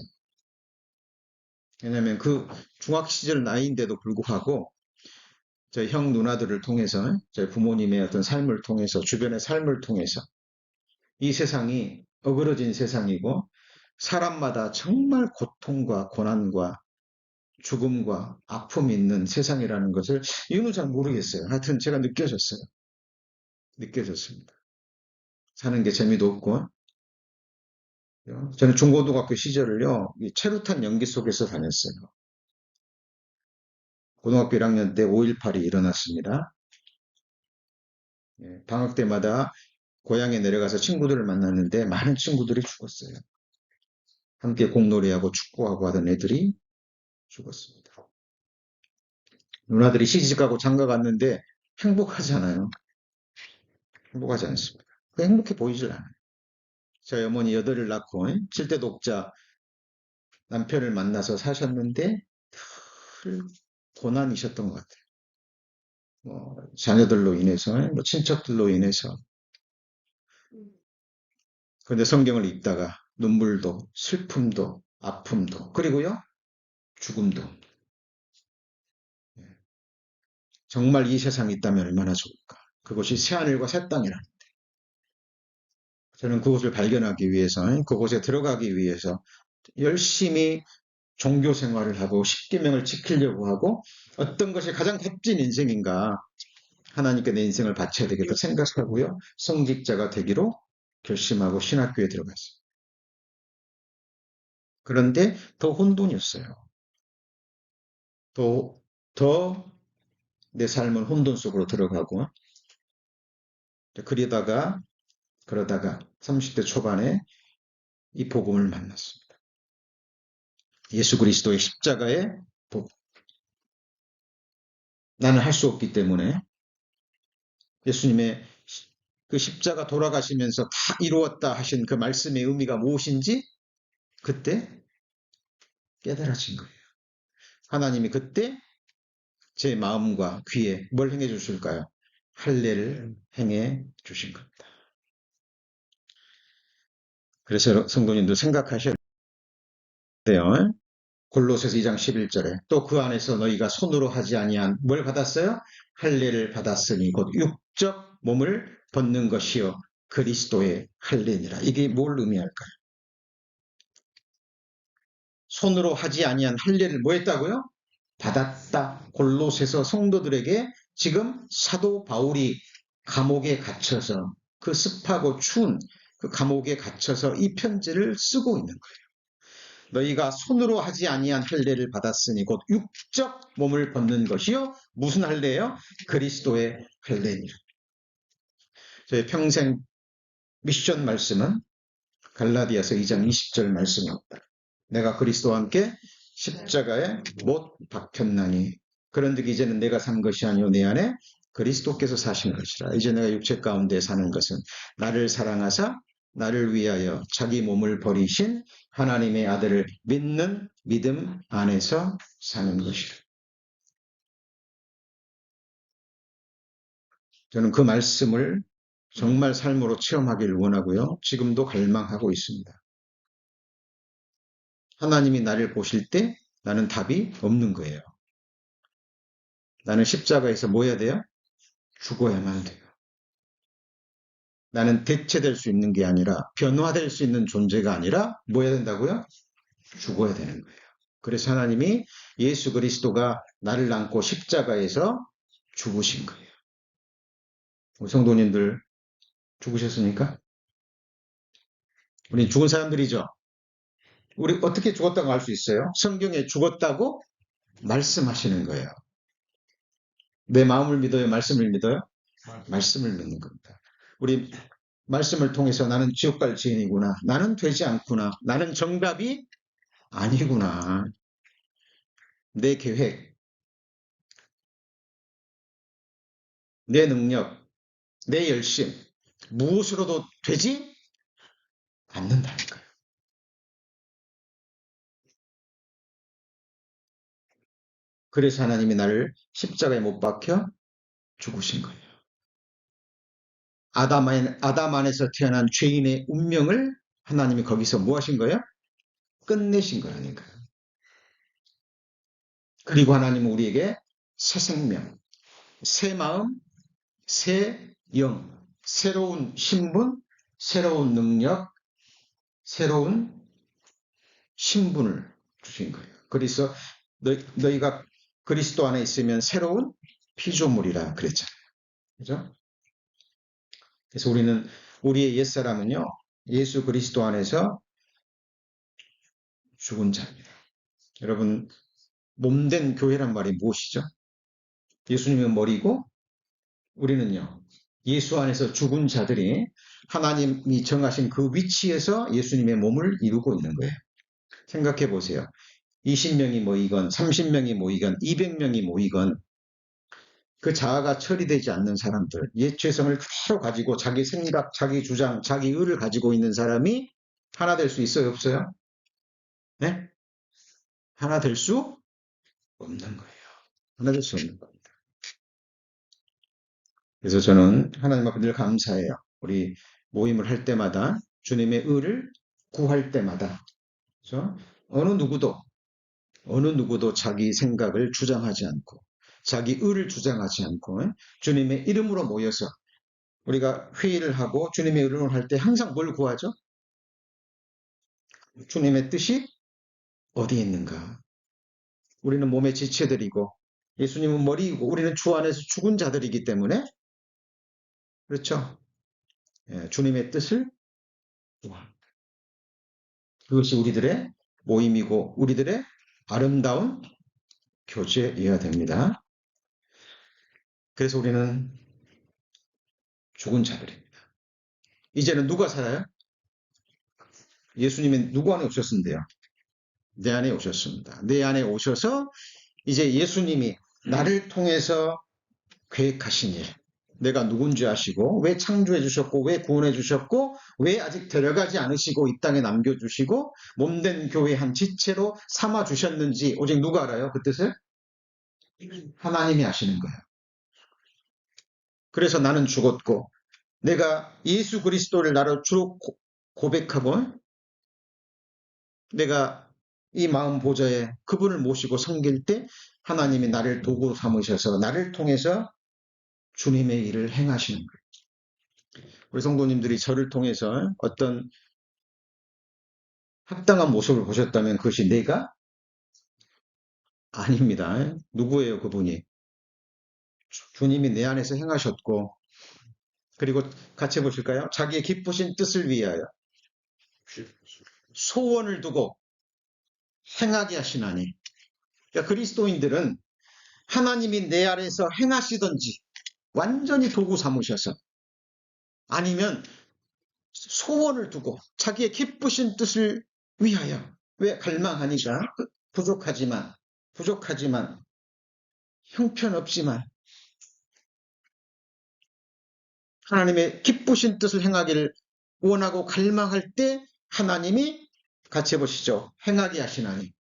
왜냐하면 그 중학 시절 나이인데도 불구하고 저희 형 누나들을 통해서 저희 부모님의 어떤 삶을 통해서 주변의 삶을 통해서 이 세상이 어그러진 세상이고 사람마다 정말 고통과 고난과 죽음과 아픔이 있는 세상이라는 것을 이유는 잘 모르겠어요. 하여튼 제가 느껴졌습니다. 사는 게 재미도 없고 저는 중고등학교 시절을요 체류탄 연기 속에서 다녔어요. 고등학교 1학년 때 5.18이 일어났습니다. 방학 때마다 고향에 내려가서 친구들을 만났는데 많은 친구들이 죽었어요. 함께 공놀이하고 축구하고 하던 애들이 죽었습니다. 누나들이 시집가고 장가 갔는데 행복하지 않아요. 행복하지 않습니다. 그 행복해 보이질 않아요. 저희 어머니 8을 낳고 7대 독자 남편을 만나서 사셨는데 늘 고난이셨던 것 같아요. 자녀들로 인해서, 친척들로 인해서. 그런데 성경을 읽다가 눈물도, 슬픔도, 아픔도, 그리고요, 죽음도. 정말 이 세상이 있다면 얼마나 좋을까. 그것이 새하늘과 새 땅이라. 저는 그곳을 발견하기 위해서, 그곳에 들어가기 위해서 열심히 종교 생활을 하고 십계명을 지키려고 하고 어떤 것이 가장 값진 인생인가 하나님께 내 인생을 바쳐야 되겠다 생각하고요. 성직자가 되기로 결심하고 신학교에 들어갔어요. 그런데 더 혼돈이었어요. 더 내 삶은 혼돈 속으로 들어가고 그러다가 30대 초반에 이 복음을 만났습니다. 예수 그리스도의 십자가의 복음. 나는 할 수 없기 때문에 예수님의 그 십자가 돌아가시면서 다 이루었다 하신 그 말씀의 의미가 무엇인지 그때 깨달아진 거예요. 하나님이 그때 제 마음과 귀에 뭘 행해 주실까요? 할례를 행해 주신 겁니다. 그래서 성도님도 생각하셔야 돼요. 골로새서 2장 11절에 또 그 안에서 너희가 손으로 하지 아니한 뭘 받았어요? 할례를 받았으니 곧 육적 몸을 벗는 것이요 그리스도의 할례니라. 이게 뭘 의미할까요? 손으로 하지 아니한 할례를 뭐 했다고요? 받았다. 골로새서 성도들에게 지금 사도 바울이 감옥에 갇혀서 그 습하고 추운 그 감옥에 갇혀서 이 편지를 쓰고 있는 거예요. 너희가 손으로 하지 아니한 할례를 받았으니 곧 육적 몸을 벗는 것이요. 무슨 할례요? 그리스도의 할례니라. 저의 평생 미션 말씀은 갈라디아서 2장 20절 말씀이었다. 내가 그리스도와 함께 십자가에 못 박혔나니 그런즉 이제는 내가 산 것이 아니요 내 안에 그리스도께서 사신 것이라. 이제 내가 육체 가운데 사는 것은 나를 사랑하사 나를 위하여 자기 몸을 버리신 하나님의 아들을 믿는 믿음 안에서 사는 것이라. 저는 그 말씀을 정말 삶으로 체험하기를 원하고요. 지금도 갈망하고 있습니다. 하나님이 나를 보실 때 나는 답이 없는 거예요. 나는 십자가에서 뭐 해야 돼요? 죽어야만 돼요. 나는 대체될 수 있는 게 아니라 변화될 수 있는 존재가 아니라 뭐 해야 된다고요? 죽어야 되는 거예요. 그래서 하나님이 예수 그리스도가 나를 안고 십자가에서 죽으신 거예요. 우리 성도님들 죽으셨습니까? 우리 죽은 사람들이죠. 우리 어떻게 죽었다고 할 수 있어요? 성경에 죽었다고 말씀하시는 거예요. 내 마음을 믿어요? 말씀을 믿어요? 말씀을 믿는 겁니다. 우리 말씀을 통해서 나는 지옥 갈 죄인이구나. 나는 되지 않구나. 나는 정답이 아니구나. 내 계획, 내 능력, 내 열심, 무엇으로도 되지 않는다니까요. 그래서 하나님이 나를 십자가에 못 박혀 죽으신 거예요. 아담 안에서 태어난 죄인의 운명을 하나님이 거기서 뭐 하신 거예요? 끝내신 거라니까요. 그리고 하나님은 우리에게 새 생명, 새 마음, 새 영, 새로운 신분, 새로운 능력, 새로운 신분을 주신 거예요. 그래서 너희가 그리스도 안에 있으면 새로운 피조물이라 그랬잖아요. 그죠? 그래서 우리의 옛사람은요, 예수 그리스도 안에서 죽은 자입니다. 여러분, 몸된 교회란 말이 무엇이죠? 예수님은 머리고, 우리는요, 예수 안에서 죽은 자들이 하나님이 정하신 그 위치에서 예수님의 몸을 이루고 있는 거예요. 생각해 보세요. 20명이 모이건 30명이 모이건 200명이 모이건 그 자아가 처리되지 않는 사람들, 옛 죄성을 그대로 가지고 자기 생각, 자기 주장, 자기 의를 가지고 있는 사람이 하나 될 수 있어요? 없어요? 네? 하나 될 수 없는 거예요. 하나 될 수 없는 겁니다. 그래서 저는 하나님 앞에 늘 감사해요. 우리 모임을 할 때마다 주님의 의를 구할 때마다 그렇죠? 어느 누구도 자기 생각을 주장하지 않고 자기 의를 주장하지 않고 주님의 이름으로 모여서 우리가 회의를 하고 주님의 이름을 할 때 항상 뭘 구하죠? 주님의 뜻이 어디에 있는가? 우리는 몸의 지체들이고 예수님은 머리이고 우리는 주 안에서 죽은 자들이기 때문에 그렇죠? 주님의 뜻을 구합니다. 그것이 우리들의 모임이고 우리들의 아름다운 교제여야 됩니다. 그래서 우리는 죽은 자들입니다. 이제는 누가 살아요? 예수님이 누구 안에 오셨는데요? 내 안에 오셨습니다. 내 안에 오셔서 이제 예수님이 나를 통해서 계획하신 일, 내가 누군지 아시고 왜 창조해 주셨고 왜 구원해 주셨고 왜 아직 데려가지 않으시고 이 땅에 남겨주시고 몸된 교회 한 지체로 삼아 주셨는지 오직 누가 알아요? 그 뜻을? 하나님이 아시는 거예요. 그래서 나는 죽었고 내가 예수 그리스도를 나로 주로 고백하고 내가 이 마음 보좌에 그분을 모시고 섬길 때 하나님이 나를 도구로 삼으셔서 나를 통해서 주님의 일을 행하시는 거예요. 우리 성도님들이 저를 통해서 어떤 합당한 모습을 보셨다면 그것이 내가 아닙니다. 누구예요, 그분이? 주님이 내 안에서 행하셨고, 그리고 같이 보실까요? 자기의 기쁘신 뜻을 위하여 소원을 두고 행하게 하시나니. 그러니까 그리스도인들은 하나님이 내 안에서 행하시든지 완전히 도구 삼으셔서, 아니면 소원을 두고 자기의 기쁘신 뜻을 위하여, 왜 갈망하니까 부족하지만 형편없지만 하나님의 기쁘신 뜻을 행하기를 원하고 갈망할 때 하나님이 같이 해보시죠. 행하게 하시나니.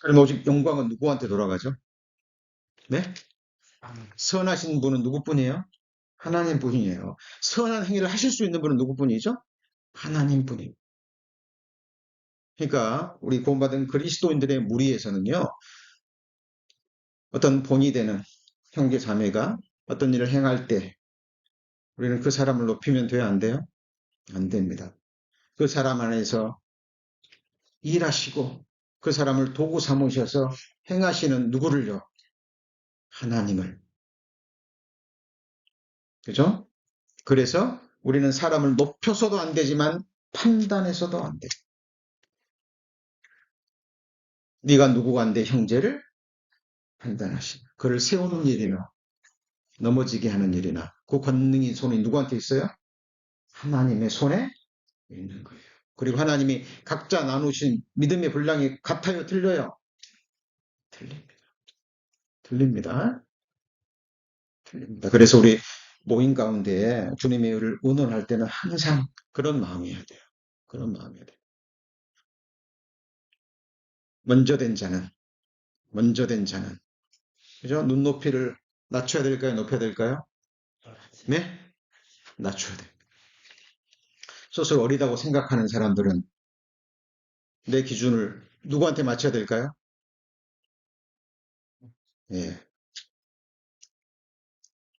그럼 오직 영광은 누구한테 돌아가죠? 네? 선하신 분은 누구뿐이에요? 하나님 분이에요. 선한 행위를 하실 수 있는 분은 누구뿐이죠? 하나님 분이에요. 그러니까 우리 구원받은 그리스도인들의 무리에서는요, 어떤 본이 되는 형제 자매가 어떤 일을 행할 때 우리는 그 사람을 높이면 돼요, 안 돼요? 안 됩니다. 그 사람 안에서 일하시고 그 사람을 도구 삼으셔서 행하시는 누구를요? 하나님을. 그죠? 그래서 우리는 사람을 높여서도 안 되지만 판단해서도 안 돼. 네가 누구간데 형제를 판단하시나. 그를 세우는 일이나 넘어지게 하는 일이나 그 권능이 손이 누구한테 있어요? 하나님의 손에 있는 거예요. 그리고 하나님이 각자 나누신 믿음의 분량이 같아요? 틀려요? 틀립니다. 틀립니다. 틀립니다. 그래서 우리 모임 가운데 주님의 일을 의논할 때는 항상 그런 마음이어야 돼요. 그런 마음이어야 돼요. 먼저 된 자는, 그죠? 눈높이를 낮춰야 될까요? 높여야 될까요? 네? 낮춰야 돼요. 스스로 어리다고 생각하는 사람들은 내 기준을 누구한테 맞춰야 될까요? 예.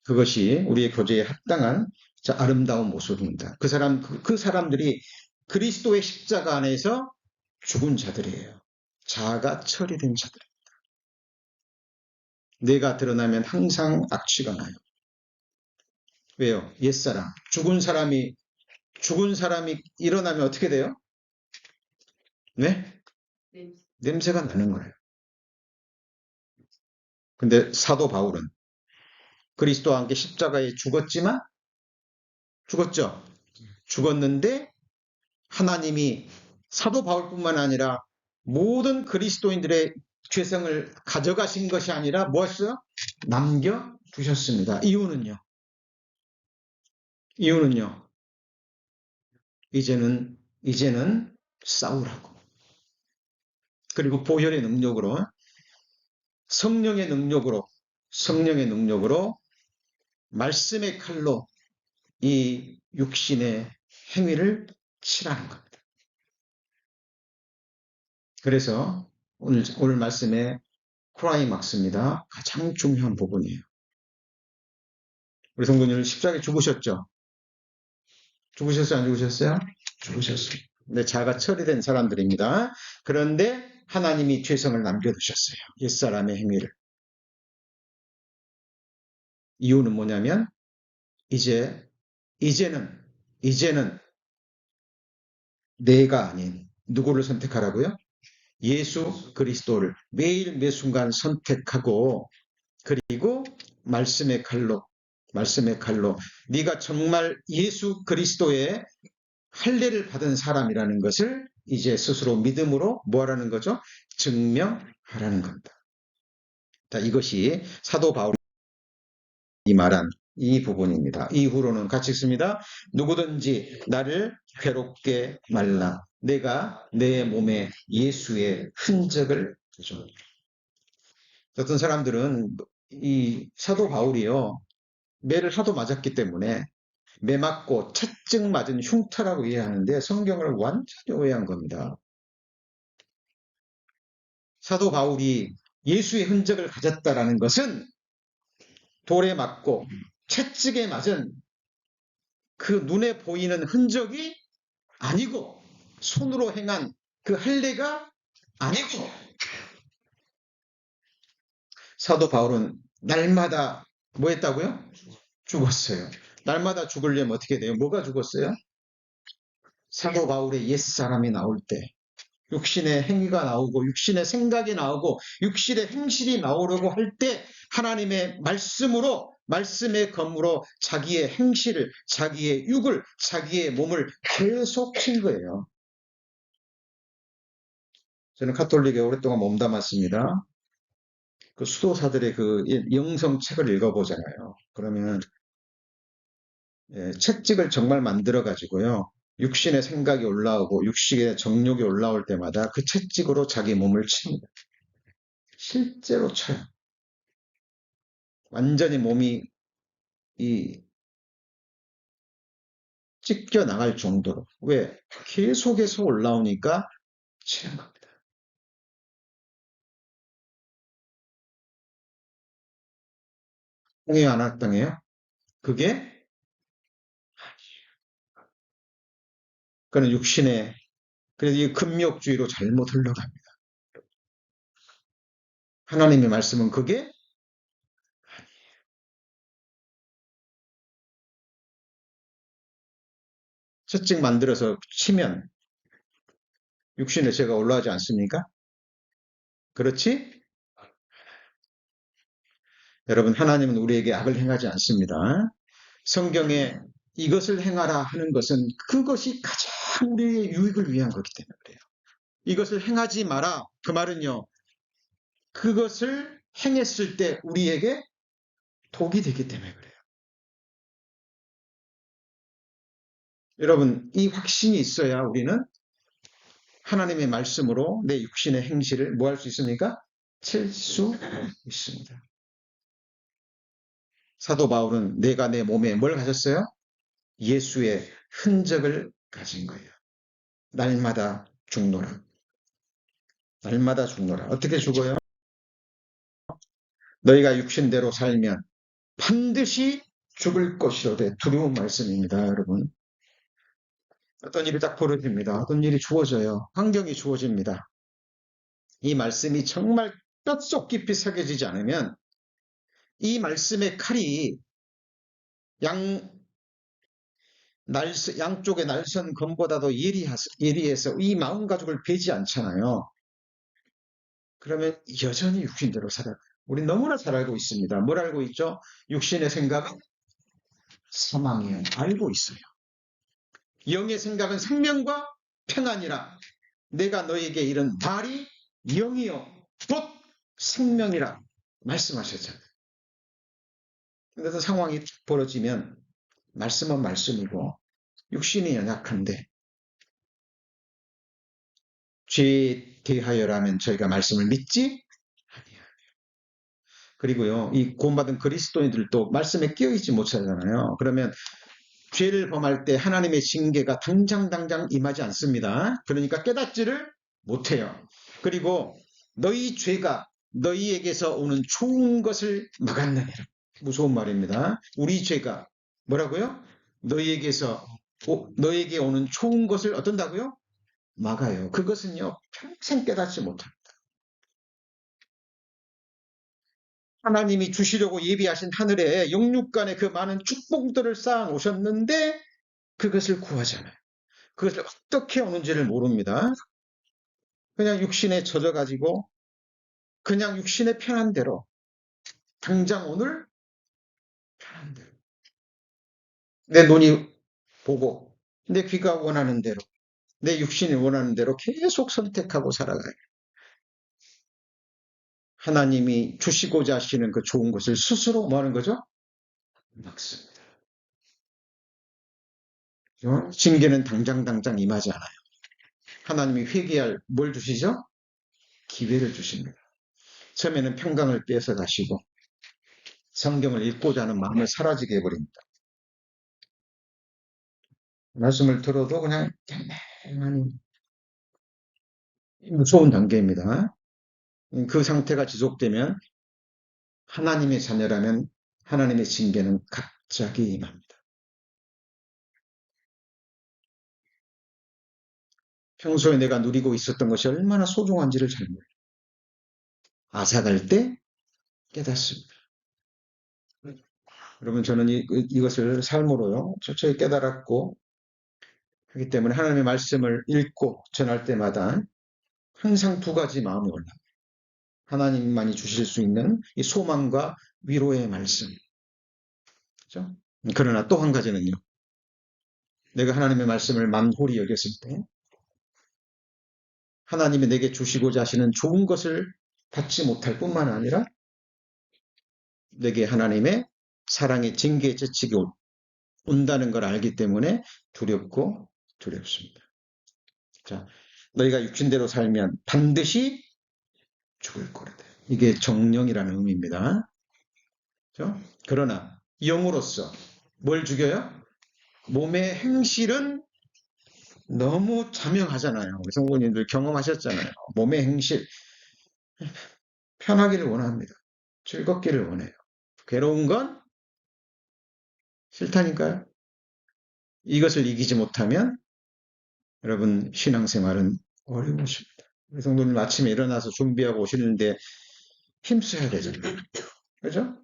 그것이 우리의 교제에 합당한 아름다운 모습입니다. 그 사람들이 그리스도의 십자가 안에서 죽은 자들이에요. 자아가 처리된 자들. 내가 드러나면 항상 악취가 나요. 왜요? 옛사람. 죽은 사람이 일어나면 어떻게 돼요? 네? 냄새가 나는 거예요. 근데 사도 바울은 그리스도와 함께 십자가에 죽었죠? 죽었는데 하나님이 사도 바울뿐만 아니라 모든 그리스도인들의 죄성을 가져가신 것이 아니라 무엇이요? 남겨두셨습니다. 이유는요. 이제는 싸우라고. 그리고 보혈의 능력으로, 성령의 능력으로 말씀의 칼로 이 육신의 행위를 치라는 겁니다. 그래서 오늘 말씀의 크라이막스입니다. 가장 중요한 부분이에요. 우리 성도님 십자가에 죽으셨죠? 죽으셨어요? 안 죽으셨어요? 죽으셨어요. 근데 자가 처리된 사람들입니다. 그런데 하나님이 죄성을 남겨두셨어요. 옛사람의 행위를. 이유는 뭐냐면 이제는 내가 아닌 누구를 선택하라고요? 예수 그리스도를 매일 매 순간 선택하고, 그리고 말씀의 칼로 네가 정말 예수 그리스도의 할례를 받은 사람이라는 것을 이제 스스로 믿음으로 뭐하라는 거죠? 증명하라는 겁니다. 자, 이것이 사도 바울이 말한 이 부분입니다. 이후로는 같이 읽습니다. 누구든지 나를 괴롭게 말라. 내가 내 몸에 예수의 흔적을 줘. 어떤 사람들은 이 사도 바울이요, 매를 하도 맞았기 때문에 매 맞고 채찍 맞은 흉터라고 이해하는데 성경을 완전히 오해한 겁니다. 사도 바울이 예수의 흔적을 가졌다라는 것은 돌에 맞고 채찍에 맞은 그 눈에 보이는 흔적이 아니고 손으로 행한 그 할례가 아니고 사도 바울은 날마다 뭐 했다고요? 죽었어요. 날마다 죽으려면 어떻게 돼요? 뭐가 죽었어요? 사도 바울의 옛사람이 나올 때 육신의 행위가 나오고 육신의 생각이 나오고 육신의 행실이 나오려고 할 때 하나님의 말씀으로 말씀의 검으로 자기의 행실을 자기의 육을 자기의 몸을 계속 친 거예요. 저는 카톨릭에 오랫동안 몸담았습니다. 그 수도사들의 그 영성책을 읽어보잖아요. 그러면 책찍을 정말 만들어 가지고요. 육신의 생각이 올라오고 육신의 정욕이 올라올 때마다 그 채찍으로 자기 몸을 칩니다. 실제로 쳐요. 완전히 몸이 이 찢겨 나갈 정도로. 왜? 계속해서 올라오니까 치는 겁니다. 땅에 안 합당해요? 그게 그는 육신의 그래서 이 금욕주의로 잘못 흘러갑니다. 하나님의 말씀은 그게 채찍 만들어서 치면 육신의 죄가 올라가지 않습니까? 그렇지? 여러분, 하나님은 우리에게 악을 행하지 않습니다. 성경에 이것을 행하라 하는 것은 그것이 가장 우리의 유익을 위한 거기 때문에 그래요. 이것을 행하지 마라. 그 말은요. 그것을 행했을 때 우리에게 독이 되기 때문에 그래요. 여러분, 이 확신이 있어야 우리는 하나님의 말씀으로 내 육신의 행실을 뭐 할 수 있습니까? 칠 수 있습니다. 사도 바울은 내가 내 몸에 뭘 가졌어요? 예수의 흔적을 가진 거예요. 날마다 죽노라. 날마다 죽노라. 어떻게 죽어요? 너희가 육신대로 살면 반드시 죽을 것이로되 두려운 말씀입니다, 여러분. 어떤 일이 딱 벌어집니다. 어떤 일이 주어져요. 환경이 주어집니다. 이 말씀이 정말 뼛속 깊이 새겨지지 않으면 이 말씀의 칼이 양쪽의 날선 검보다도 예리해서 이 마음 가죽을 베지 않잖아요. 그러면 여전히 육신대로 살아가요. 우리 너무나 잘 알고 있습니다. 뭘 알고 있죠? 육신의 생각은 사망이에요. 알고 있어요. 영의 생각은 생명과 평안이라. 내가 너에게 이른 말이 영이요 곧 생명이라 말씀하셨잖아요. 그래서 상황이 벌어지면 말씀은 말씀이고 육신이 연약한데 죄에 대하여라면 저희가 말씀을 믿지 아니하요. 그리고요, 이 구원받은 그리스도인들도 말씀에 끼어있지 못하잖아요. 그러면 죄를 범할 때 하나님의 징계가 당장 임하지 않습니다. 그러니까 깨닫지를 못해요. 그리고 너희 죄가 너희에게서 오는 좋은 것을 막았느니라. 무서운 말입니다. 우리 죄가 뭐라고요? 너희에게 오는 좋은 것을 어떤다고요? 막아요. 그것은요, 평생 깨닫지 못합니다. 하나님이 주시려고 예비하신 하늘에 영육간에 그 많은 축복들을 쌓아 놓으셨는데 그것을 구하잖아요. 그것을 어떻게 오는지를 모릅니다. 그냥 육신에 젖어가지고 그냥 육신의 편한 대로 당장 오늘 편한 대로 내 눈이 보고 내 귀가 원하는 대로 내 육신이 원하는 대로 계속 선택하고 살아가요. 하나님이 주시고자 하시는 그 좋은 것을 스스로 뭐 하는 거죠? 막습니다. 징계는 당장 임하지 않아요. 하나님이 회개할 뭘 주시죠? 기회를 주십니다. 처음에는 평강을 빼앗아 가시고 성경을 읽고자 하는 마음을 사라지게 해버립니다. 말씀을 들어도 그냥 땡땡한 무서운 단계입니다. 그 상태가 지속되면 하나님의 자녀라면 하나님의 징계는 갑자기 임합니다. 평소에 내가 누리고 있었던 것이 얼마나 소중한지를 잘 몰라. 아삭할 때 깨닫습니다. 여러분, 저는 이것을 삶으로요, 철저히 깨달았고, 그렇기 때문에 하나님의 말씀을 읽고 전할 때마다 항상 두 가지 마음이 올라. 하나님만이 주실 수 있는 이 소망과 위로의 말씀. 그렇죠? 그러나 또 한 가지는요. 내가 하나님의 말씀을 만홀히 여겼을 때 하나님이 내게 주시고자 하시는 좋은 것을 받지 못할 뿐만 아니라 내게 하나님의 사랑의 징계의 재치가 온다는 걸 알기 때문에 두렵고 두렵습니다. 자, 너희가 육신대로 살면 반드시 죽을 거라다. 이게 정령이라는 의미입니다. 그렇죠? 그러나 영으로서 뭘 죽여요? 몸의 행실은 너무 자명하잖아요. 우리 성도님들 경험하셨잖아요. 몸의 행실 편하기를 원합니다. 즐겁기를 원해요. 괴로운 건 싫다니까요. 이것을 이기지 못하면 여러분 신앙생활은 어려우십니다. 우리 성도님 아침에 일어나서 준비하고 오시는데 힘써야 되잖아요. 그죠?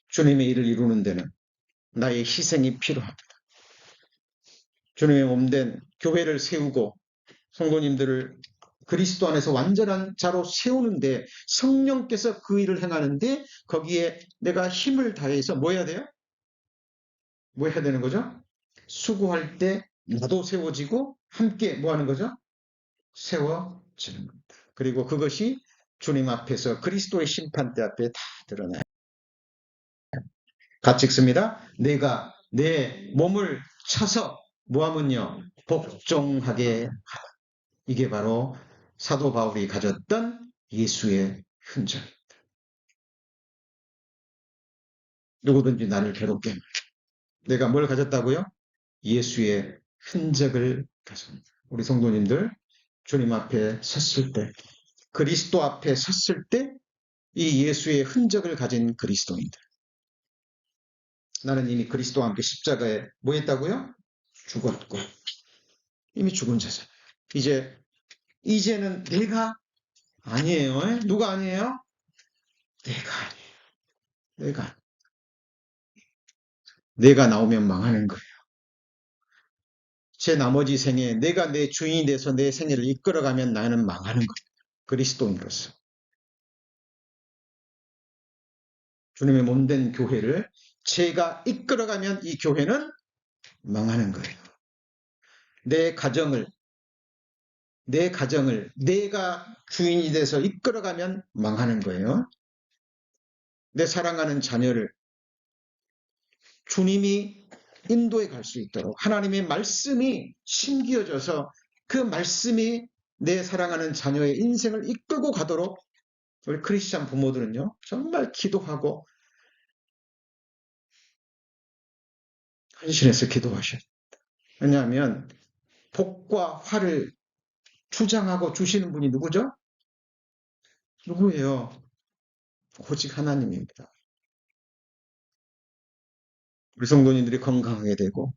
주님의 일을 이루는 데는 나의 희생이 필요합니다. 주님의 몸된 교회를 세우고 성도님들을 그리스도 안에서 완전한 자로 세우는데 성령께서 그 일을 행하는데 거기에 내가 힘을 다해서 뭐 해야 돼요? 뭐 해야 되는 거죠? 수고할 때 나도 세워지고 함께 뭐 하는 거죠? 세워지는 겁니다. 그리고 그것이 주님 앞에서 그리스도의 심판대 앞에 다 드러나요. 같이 읽습니다. 내가 내 몸을 차서 뭐하면요? 복종하게 하라. 이게 바로 사도 바울이 가졌던 예수의 흔적입니다. 누구든지 나를 괴롭게 하면 내가 뭘 가졌다고요? 예수의 흔적을 가졌습니다. 우리 성도님들 주님 앞에 섰을 때 그리스도 앞에 섰을 때 이 예수의 흔적을 가진 그리스도인들. 나는 이미 그리스도와 함께 십자가에 뭐 했다고요? 죽었고 이미 죽은 자잖아요. 이제는 내가 아니에요. 누가 아니에요? 내가 아니에요. 내가 나오면 망하는 거예요. 제 나머지 생에 내가 내 주인이 돼서 내 생애를 이끌어가면 나는 망하는 거예요. 그리스도인으로서. 주님의 몸된 교회를 제가 이끌어가면 이 교회는 망하는 거예요. 내 가정을 내가 주인이 돼서 이끌어가면 망하는 거예요. 내 사랑하는 자녀를 주님이 인도에 갈 수 있도록 하나님의 말씀이 심기어져서 그 말씀이 내 사랑하는 자녀의 인생을 이끌고 가도록 우리 크리스찬 부모들은요 정말 기도하고 헌신해서 기도하셔야 됩니다. 왜냐하면 복과 화를 주장하고 주시는 분이 누구죠? 누구예요? 오직 하나님입니다. 우리 성도님들이 건강하게 되고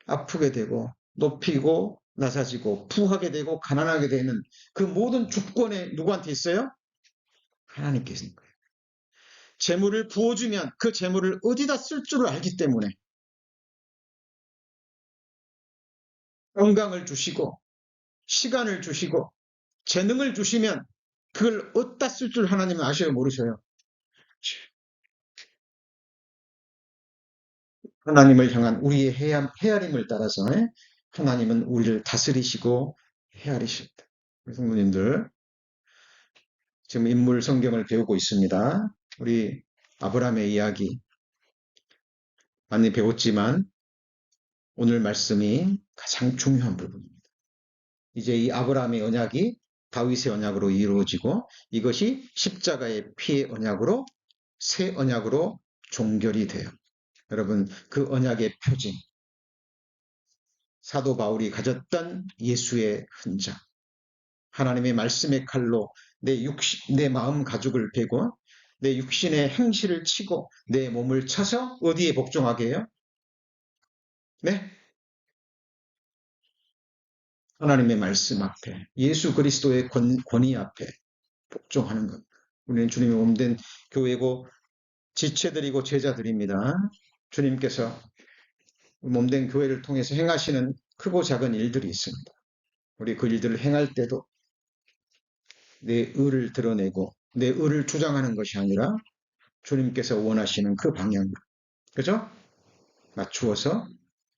아프게 되고 높이고 낮아지고 부하게 되고 가난하게 되는 그 모든 주권에 누구한테 있어요? 하나님께 있는 거예요. 재물을 부어주면 그 재물을 어디다 쓸 줄을 알기 때문에 건강을 주시고 시간을 주시고 재능을 주시면 그걸 어디다 쓸 줄 하나님은 아셔요? 모르셔요? 하나님을 향한 우리의 헤아림을 따라서 하나님은 우리를 다스리시고 헤아리십니다. 성도님들 지금 인물 성경을 배우고 있습니다. 우리 아브라함의 이야기 많이 배웠지만 오늘 말씀이 가장 중요한 부분입니다. 이제 이 아브라함의 언약이 다윗의 언약으로 이루어지고 이것이 십자가의 피의 언약으로 새 언약으로 종결이 돼요. 여러분 그 언약의 표징 사도 바울이 가졌던 예수의 흔적 하나님의 말씀의 칼로 내 마음 가죽을 베고 내 육신의 행실을 치고 내 몸을 쳐서 어디에 복종하게 해요? 네? 하나님의 말씀 앞에, 예수 그리스도의 권위 앞에 복종하는 것. 우리는 주님의 몸된 교회고 지체들이고 제자들입니다. 주님께서 몸된 교회를 통해서 행하시는 크고 작은 일들이 있습니다. 우리 그 일들을 행할 때도 내 의를 드러내고 내 의를 주장하는 것이 아니라 주님께서 원하시는 그 방향으로, 그죠? 맞추어서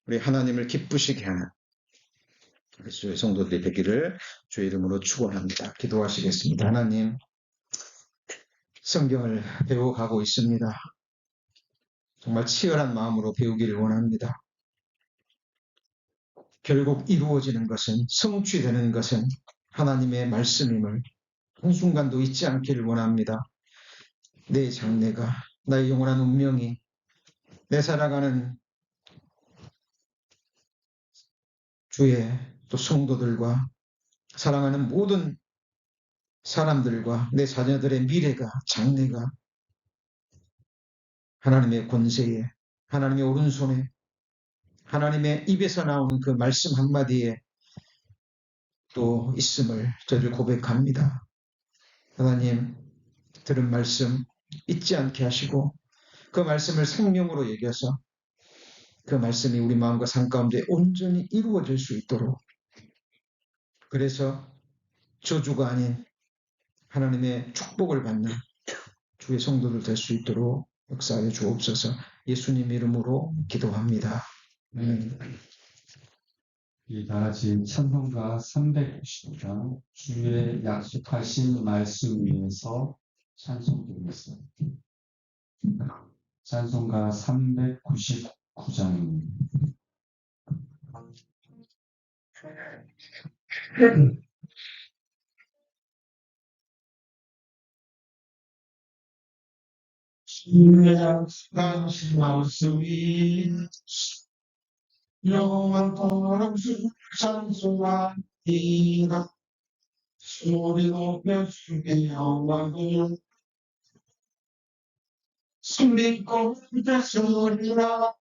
우리 하나님을 기쁘시게 하는 그리스도의 성도들이 되기를 주의 이름으로 축원합니다. 기도하시겠습니다. 하나님, 성경을 배워가고 있습니다. 정말 치열한 마음으로 배우기를 원합니다. 결국 이루어지는 것은, 성취되는 것은 하나님의 말씀임을 한순간도 잊지 않기를 원합니다. 내 장래가, 나의 영원한 운명이, 내 살아가는 주의 또 성도들과 사랑하는 모든 사람들과 내 자녀들의 미래가, 장래가 하나님의 권세에, 하나님의 오른손에, 하나님의 입에서 나오는 그 말씀 한마디에 또 있음을 저를 고백합니다. 하나님, 들은 말씀 잊지 않게 하시고 그 말씀을 생명으로 여겨서 그 말씀이 우리 마음과 삶 가운데 온전히 이루어질 수 있도록, 그래서 저주가 아닌 하나님의 축복을 받는 주의 성도들 될 수 있도록 역사하여 주옵소서. 예수님 이름으로 기도합니다. 이 다같이 찬송가 390장 주의 약속하신 말씀 위에서 찬송드리겠습니다. 찬송가 399장입니다. 주의 약속하신 말씀 위에서 영원토록 주 찬송하리라. 소리 높여 주의 영광을 숨기고 되소리라.